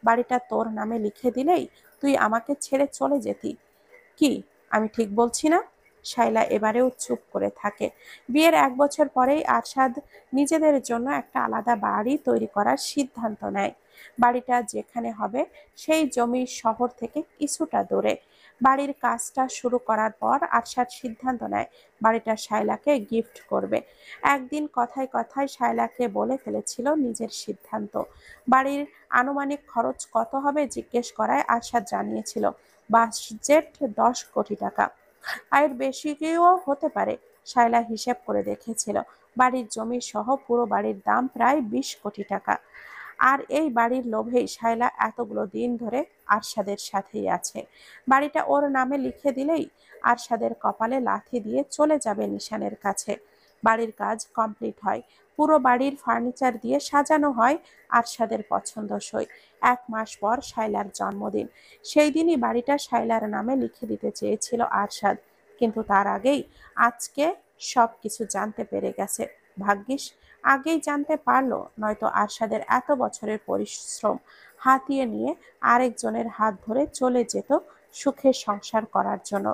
বাড়িটা তোর নামে লিখে দিলেই তুই আমাকে ছেড়ে চলে যেতি। কি আমি ঠিক বলছি না? শাইলা এবারেও চুপ করে থাকে। বিয়ের 1 বছর পরেই আরশাদ নিজেদের জন্য একটা আলাদা বাড়ি তৈরি করার সিদ্ধান্ত নেয়। বাড়িটা যেখানে হবে সেই জমি শহর থেকে কিছুটা দূরে। বাড়ির কাজটা শুরু করার পর আরশাদ সিদ্ধান্ত নেয় বাড়িটা শায়লাকে গিফট করবে। একদিন কথায় কথায় শায়লাকে বলে ফেলেছিল নিজের সিদ্ধান্ত। বাড়ির আনুমানিক খরচ কত হবে জিজ্ঞেস করায় আরশাদ জানিয়েছিল বাজেট 10 কোটি টাকা। আয়ের বেশিও হতে পারে। শায়লা হিসেব করে দেখেছিল বাড়ির জমি সহ পুরো বাড়ির দাম প্রায় 20 কোটি টাকা। আর এই বাড়ির লোভেই শায়লা এতগুলো দিন ধরে আরশাদের সাথেই আছে। বাড়িটা ওর নামে লিখে দিলেই আরশাদের কপালে লাথি দিয়ে চলে যাবে নিশানের কাছে। বাড়ির কাজ কমপ্লিট হয়, পুরো বাড়ির ফার্নিচার দিয়ে সাজানো হয় আরশাদের পছন্দসই। 1 মাস পর শায়লার জন্মদিন। সেই দিনই বাড়িটা শায়লার নামে লিখে দিতে চেয়েছিল আরশাদ, কিন্তু তার আগেই আজকে সবকিছু জানতে পেরে গেছে। ভাগ্যিস আগেই জানতে পারলো, নয়তো আরশাদের এত বছরের পরিশ্রম হাতিয়ে নিয়ে আরেকজনের হাত ধরে চলে যেত সুখের সংসার করার জন্য।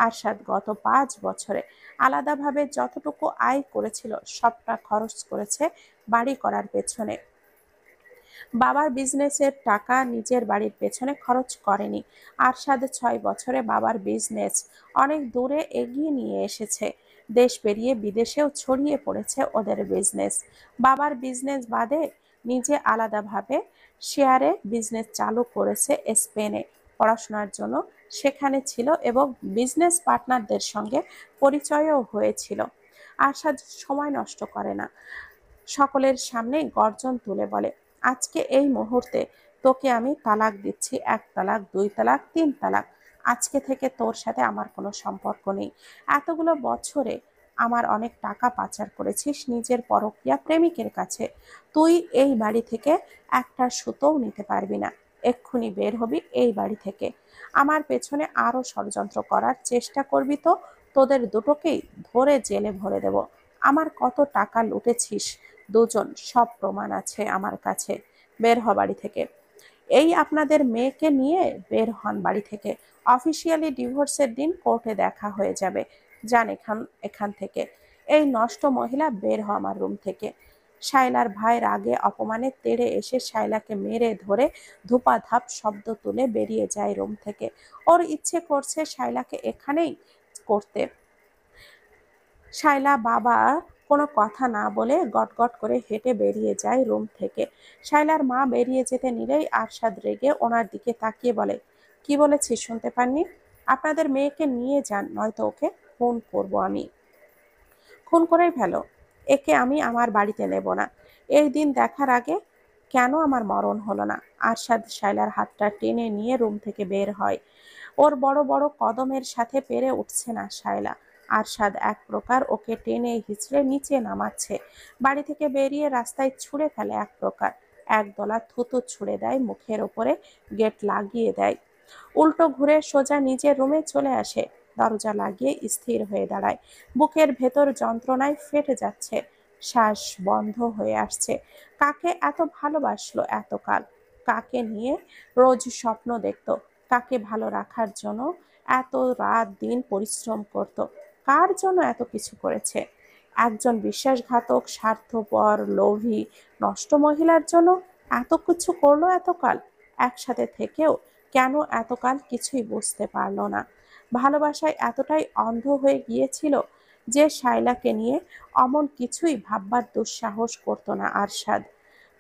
আরশাদ গত 5 বছরে আলাদাভাবে যতটুকু আয় করেছিল সবটা খরচ করেছে বাড়ি করার পেছনে। বাবার বিজনেসের টাকা নিজের বাড়ির পেছনে খরচ করেনি। আরশাদ 6 বছরে বাবার বিজনেস অনেক দূরে এগিয়ে নিয়ে এসেছে। দেশ পেরিয়ে বিদেশেও ছড়িয়ে পড়েছে ওদের বিজনেস। বাবার বিজনেস বাদে নিজে আলাদাভাবে শেয়ারে বিজনেস চালু করেছে স্পেনে। পড়াশোনার জন্য সেখানে ছিল এবং বিজনেস পার্টনারদের সঙ্গে পরিচয়ও হয়েছিল। আরশাদ সময় নষ্ট করে না, সকলের সামনে গর্জন তুলে বলে, আজকে এই মুহূর্তে তোকে আমি তালাক দিচ্ছি। 1 তালাক, 2 তালাক, 3 তালাক। আজকে থেকে তোর সাথে আমার কোনো সম্পর্ক নেই। এতগুলো বছরে আমার অনেক টাকা পাচার করেছিস নিজের পরকীয়া প্রেমিকের কাছে। তুই এই বাড়ি থেকে একটা সুতোও নিতে পারবি না। এক্ষুনি বের হবি এই বাড়ি থেকে। আমার পেছনে আরো ষড়যন্ত্র করার চেষ্টা করবি তো তোদের দুটোকেই ধরে জেলে ভরে দেব। আমার কত টাকা লুটেছিস দুজন, সব প্রমাণ আছে আমার কাছে। বের হ বাড়ি থেকে। এই আপনাদের মেয়েকে নিয়ে বের হন বাড়ি থেকে। অফিসিয়ালি ডিভোর্সের দিন কোর্টে দেখা হয়ে যাবে। যান এখান থেকে। এই নষ্ট মহিলা, বের হ আমার রুম থেকে। শায়লার ভাই রাগে অপমানে তেড়ে এসে শায়লাকে মেরে ধরে ধুপাধাপ শব্দ তুলে বেরিয়ে যায় রুম থেকে। ওর ইচ্ছে করছে শায়লাকে এখানেই করতে। শায়লা বাবা কোনো কথা না বলে গটগট করে হেঁটে বেরিয়ে যায় রুম থেকে। শায়লার মা বেরিয়ে যেতে নিলেই আরশাদ রেগে ওনার দিকে তাকিয়ে বলে, কি বলেছি শুনতে পাননি? আপনাদের মেয়েকে নিয়ে যান, নয়তো ওকে খুন করব আমি। খুন করেই ফেলো, একে আমি আমার বাড়িতে নেব না। এই দিন দেখার আগে কেন আমার মরণ হলো না? আরশাদ শায়লার হাতটা টেনে নিয়ে রুম থেকে বের হয়। ওর বড় বড় কদমের সাথে পেরে উঠছে না শায়লা। আরশাদ এক প্রকার ওকে টেনে হিচড়ে নিচে নামাচ্ছে, বাড়ি থেকে বেরিয়ে রাস্তায় ছুঁড়ে ফেলে এক প্রকার। একদলা থুতু ছুঁড়ে দেয় মুখের ওপরে, গেট লাগিয়ে দেয়। উল্টো ঘুরে সোজা নিজের রুমে চলে আসে, দরজা লাগিয়ে স্থির হয়ে দাঁড়ায়। বুকের ভেতর যন্ত্রণায় ফেটে যাচ্ছে, শ্বাস বন্ধ হয়ে আসছে। কাকে এত ভালোবাসলো এতকাল? কাকে নিয়ে রোজ স্বপ্ন দেখতো? কাকে ভালো রাখার জন্য এত রাত দিন পরিশ্রম করত? কার জন্য এত কিছু করেছে? একজন বিশ্বাসঘাতক, স্বার্থপর, লোভী, নষ্ট মহিলার জন্য এত কিছু করলো এতকাল? একসাথে থেকেও কেন এতকাল কিছুই বুঝতে পারলো না? ভালোবাসায় এতটাই অন্ধ হয়ে গিয়েছিল যে শায়লাকে নিয়ে অমন কিছুই ভাববার দুঃসাহস করতো না আরশাদ।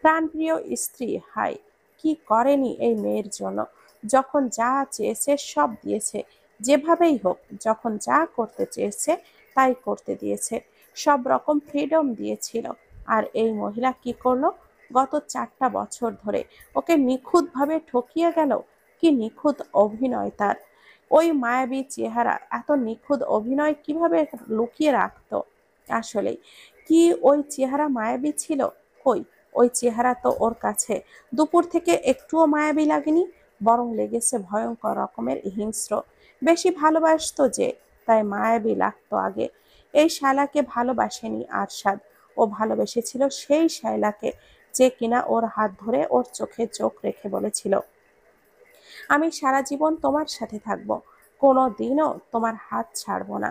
প্রাণপ্রিয় স্ত্রী, হায় কি করেনি এই মেয়ের জন্য! যখন যা চেয়েছে সব দিয়েছে, যেভাবেই হোক যখন যা করতে চেয়েছে তাই করতে দিয়েছে, সব রকম ফ্রিডম দিয়েছিল। আর এই মহিলা কি করলো? গত 4টা বছর ধরে ওকে নিখুঁতভাবে ঠকিয়ে গেল। কি নিখুঁত অভিনয় তার! ওই মায়াবী চেহারা, এত নিখুঁত অভিনয় কিভাবে লুকিয়ে রাখতো? আসলেই কি ওই চেহারা মায়াবী ছিল? কই, ওই চেহারা তো ওর কাছে দুপুর থেকে একটুও মায়াবী লাগেনি, বরং লেগেছে ভয়ঙ্কর রকমের হিংস্র। বেশি ভালোবাসতো যে, তাই মায়াবী লাগতো আগে। এই শালাকে ভালোবাসেনি আরশাদ, ও ভালোবেসেছিল সেই শায়লাকে। যে কিনা ওর হাত ধরে ওর চোখে চোখ রেখে বলেছিল, আমি সারা জীবন তোমার সাথে থাকবো, কোনো দিনও তোমার হাত ছাড়বো না।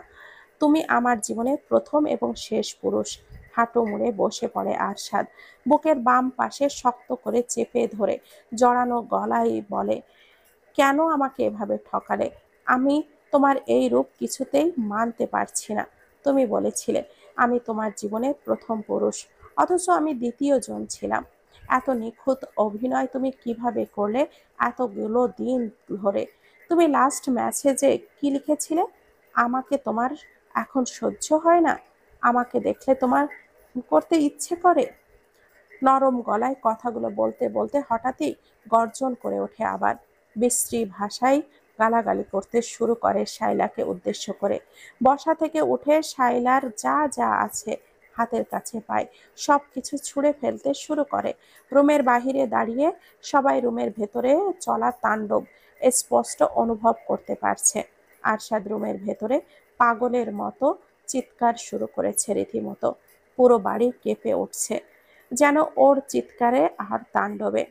তুমি আমার জীবনের প্রথম এবং শেষ পুরুষ। হাঁটু মুড়ে বসে পড়ে আরশাদ, বুকের বাম পাশে শক্ত করে চেপে ধরে জড়ানো গলায় বলে, কেন আমাকে এভাবে ঠকালে? আমি তোমার এই রূপ কিছুতেই মানতে পারছি না। তুমি বলেছিলে আমি তোমার জীবনের প্রথম পুরুষ, অথচ আমি দ্বিতীয় জন ছিলাম। এত নিখুঁত অভিনয় তুমি কিভাবে করলে এতগুলো দিন ধরে? তুমি লাস্ট ম্যাসেজে কি লিখেছিলে? আমাকে তোমার এখন সহ্য হয় না, আমাকে দেখলে তোমার করতে ইচ্ছে করে। নরম গলায় কথাগুলো বলতে বলতে হঠাৎই গর্জন করে ওঠে আবার, বিশ্রী ভাষায় গালাগালি করতে শুরু করে শাইলাকে উদ্দেশ্য করে। বসা থেকে উঠে শাইলার যা যা আছে হাতের কাছে পায় সব কিছু ছুঁড়ে ফেলতে শুরু করে। রুমের বাহিরে দাঁড়িয়ে সবাই রুমের ভেতরে চলা তাণ্ডব স্পষ্ট অনুভব করতে পারছে। আরশাদ রুমের ভেতরে পাগলের মতো চিৎকার শুরু করেছে রীতিমতো। পুরো বাড়ি কেঁপে উঠছে যেন ওর চিৎকারে আর তাণ্ডবে।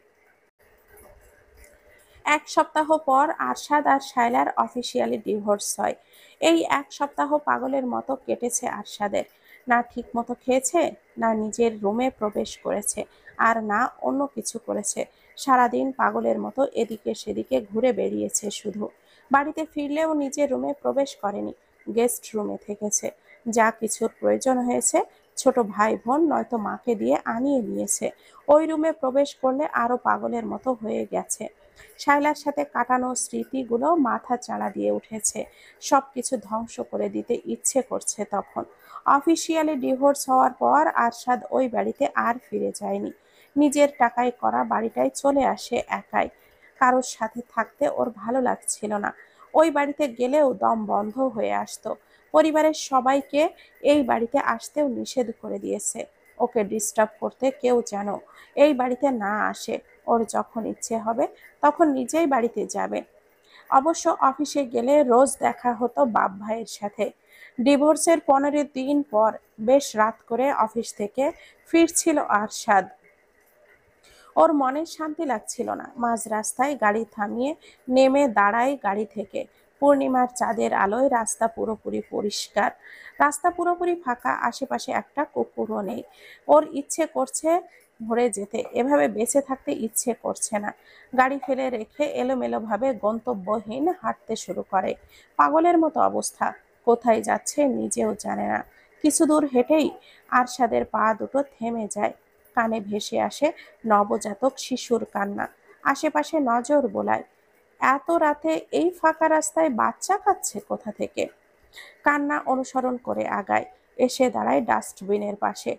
এক সপ্তাহ পর আরশাদ আর শায়লার অফিসিয়ালি ডিভোর্স হয়। এই এক সপ্তাহ পাগলের মতো কেটেছে আরশাদের। না ঠিক মতো খেয়েছে, না নিজের রুমে প্রবেশ করেছে, আর না অন্য কিছু করেছে। সারাদিন পাগলের মতো এদিকে সেদিকে ঘুরে বেড়িয়েছে শুধু। বাড়িতে ফিরলেও নিজের রুমে প্রবেশ করেনি, গেস্ট রুমে থেকেছে। যা কিছুর প্রয়োজন হয়েছে ছোট ভাই বোন নয়তো মাকে দিয়ে আনিয়ে নিয়েছে। ওই রুমে প্রবেশ করলে আরো পাগলের মতো হয়ে গেছে। শায়লার সাথে কাটানো স্মৃতিগুলো মাথা চাড়া দিয়ে উঠেছে। সবকিছু ধ্বংস করে দিতে ইচ্ছে করছে তখন। অফিসিয়ালি ডিভোর্স হওয়ার পর আরশাদ ওই বাড়িতে আর ফিরে যায়নি। নিজের টাকায় করা বাড়িটায় চলে আসে একাই। কারোর সাথে থাকতে ওর ভালো লাগছিল না। ওই বাড়িতে গেলেও দম বন্ধ হয়ে আসতো। পরিবারের সবাইকে এই বাড়িতে আসতেও নিষেধ করে দিয়েছে। ওকে ডিস্টার্ব করতে কেউ যেন এই বাড়িতে না আসে। ওর যখন ইচ্ছে হবে তখন নিজেই বাড়িতে যাবে। অবশ্য অফিসে গেলে রোজ দেখা হতো বাপ ভাইয়ের সাথে। ডিভোর্সের 15 দিন পর বেশ রাত করে অফিস থেকে ফিরছিল আরশাদ। ওর মনে শান্তি লাগছিল না। মাঝ রাস্তায় গাড়ি থামিয়ে নেমে দাঁড়ায় গাড়ি থেকে। পূর্ণিমার চাঁদের আলোয় রাস্তা পুরোপুরি পরিষ্কার, রাস্তা পুরোপুরি ফাঁকা, আশেপাশে একটা কুকুরও নেই। ওর ইচ্ছে করছে ভরে যেতে, এভাবে বেঁচে থাকতে ইচ্ছে করছে না। গাড়ি ফেলে রেখে এলোমেলোভাবে গন্তব্যহীন হাঁটতে শুরু করে। পাগলের মতো অবস্থা, কোথায় যাচ্ছে নিজেও জানে না। কিছু দূর হেঁটেই আরশাদের পা দুটো থেমে যায়। কানে ভেসে আসে নবজাতক শিশুর কান্না। আশেপাশে নজর বোলায়, এত রাতে এই ফাঁকা রাস্তায় বাচ্চা কাঁদছে কোথা থেকে। কান্না অনুসরণ করে আগায়, এসে দাঁড়ায় ডাস্টবিনের পাশে।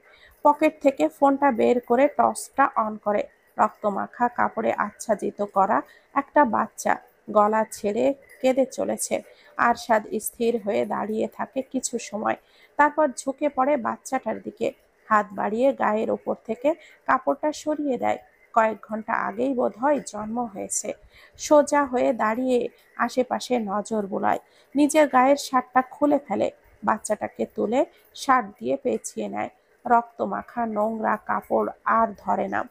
পকেট থেকে ফোনটা বের করে টর্চটা অন করে। রক্তমাখা কাপড়ে আচ্ছাদিত করা একটা বাচ্চা গলা ছেড়ে কেঁদে চলেছে। আরশাদ স্থির হয়ে দাঁড়িয়ে থাকে কিছু সময়, তারপর ঝুঁকে পড়ে বাচ্চাটার দিকে। হাত বাড়িয়ে গায়ের ওপর থেকে কাপড়টা সরিয়ে দেয়। কয়েক ঘন্টা আগেই বোধহয় জন্ম হয়েছে। সোজা হয়ে দাঁড়িয়ে আশেপাশে নজর বুলায়। নিজের গায়ের শার্টটা খুলে ফেলে, বাচ্চাটাকে তুলে শার্ট দিয়ে পেঁচিয়ে নেয়। রক্তমাখা নোংরা কাপড় আর ধরে না।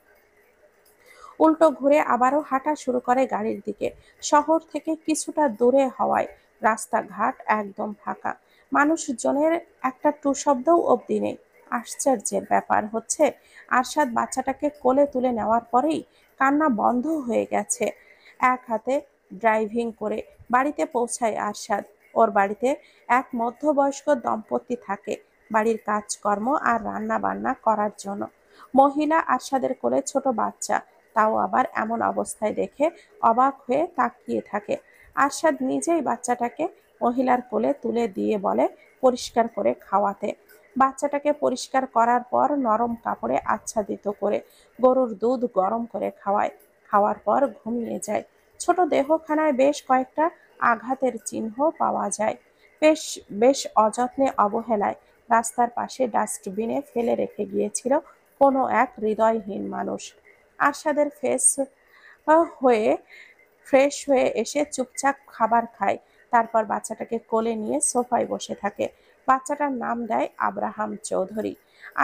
উল্টো ঘুরে আবারও হাঁটা শুরু করে গাড়ির দিকে। শহর থেকে কিছুটা দূরে হওয়ায় রাস্তাঘাট একদম ফাঁকা। মানুষজনের একটা টু শব্দও অবধি নেই। আশ্চর্যের ব্যাপার হচ্ছে আরশাদ বাচ্চাটাকে কোলে তুলে নেওয়ার পরেই কান্না বন্ধ হয়ে গেছে। এক হাতে ড্রাইভিং করে বাড়িতে পৌঁছায় আরশাদ। ওর বাড়িতে এক মধ্যবয়স্ক দম্পতি থাকে বাড়ির কাজকর্ম আর রান্না বান্না করার জন্য। মহিলা আরশাদের কোলে ছোট বাচ্চা, তাও আবার এমন অবস্থায় দেখে অবাক হয়ে তাকিয়ে থাকে। আরশাদ নিজেই বাচ্চাটাকে মহিলার কোলে তুলে দিয়ে বলে পরিষ্কার করে খাওয়াতে। বাচ্চাটাকে পরিষ্কার করার পর নরম কাপড়ে আচ্ছাদিত করে গরুর দুধ গরম করে খাওয়ায়। খাওয়ার পর ঘুমিয়ে যায়। ছোট দেহখানায় বেশ কয়েকটা আঘাতের চিহ্ন পাওয়া যায়। বেশ বেশ অযত্নে অবহেলায় রাস্তার পাশে ডাস্টবিনে ফেলে রেখে গিয়েছিল কোনো এক হৃদয়হীন মানুষ। আরশাদের হয়ে ফ্রেশ হয়ে এসে চুপচাপ খাবার খায়। তারপর বাচ্চাটাকে কোলে নিয়ে সোফায় বসে থাকে। বাচ্চাটার নাম দেয় আব্রাহাম চৌধুরী।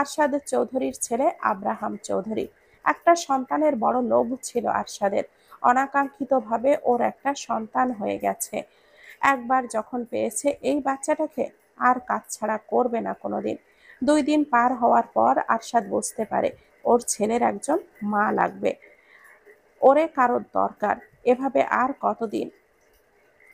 আরশাদ চৌধুরীর ছেলে আব্রাহাম চৌধুরী। একটা সন্তানের বড় লোভ ছিল আরশাদের। অনাকাঙ্ক্ষিতভাবে ওর একটা সন্তান হয়ে গেছে। একবার যখন পেয়েছে এই বাচ্চাটাকে, আর কাছছাড়া করবে না কোনোদিন। 2 দিন পার হওয়ার পর আরশাদ বুঝতে পারে ওর ছেলের একজন মা লাগবে, ওরে কারোর দরকার। এভাবে আর কতদিন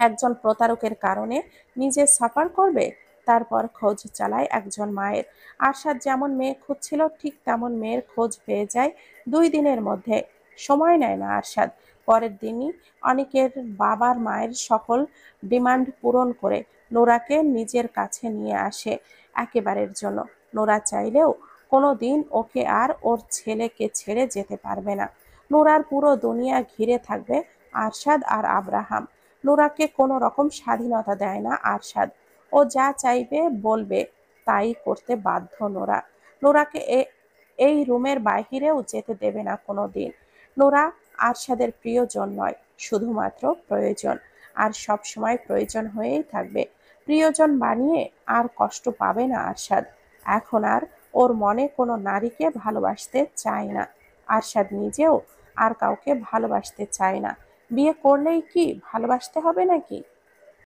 একজন প্রতারকের কারণে নিজে সাফার করবে? তারপর খোঁজ চালায় একজন মায়ের। আরশাদ যেমন মেয়ে খুঁজছিল ঠিক তেমন মেয়ের খোঁজ পেয়ে যায় 2 দিনের মধ্যে। সময় নেয় না আরশাদ। পরের দিনই অনেকের বাবার মায়ের সকল ডিমান্ড পূরণ করে নোরাকে নিজের কাছে নিয়ে আসে একেবারের জন্য। নোরা চাইলেও কোনো দিন ওকে আর ওর ছেলেকে ছেড়ে যেতে পারবে না। নোরার পুরো দুনিয়া ঘিরে থাকবে আরশাদ আর আব্রাহাম। নোরাকে কোনো রকম স্বাধীনতা দেয় না আরশাদ। ও যা চাইবে বলবে তাই করতে বাধ্য নোরা। নোরাকে এই রুমের বাহিরেও যেতে দেবে না কোনো দিন। নোরা আরশাদের প্রিয়জন নয়, শুধুমাত্র প্রয়োজন। আর সব সময় প্রয়োজন হয়েই থাকবে। প্রিয়জন বানিয়ে আর কষ্ট পাবে না আরশাদ। এখন আর ওর মনে কোনো নারীকে ভালোবাসতে চায় না। আরশাদ নিজেও আর কাউকে ভালোবাসতে চায় না। বিয়ে করলেই কি ভালোবাসতে হবে নাকি?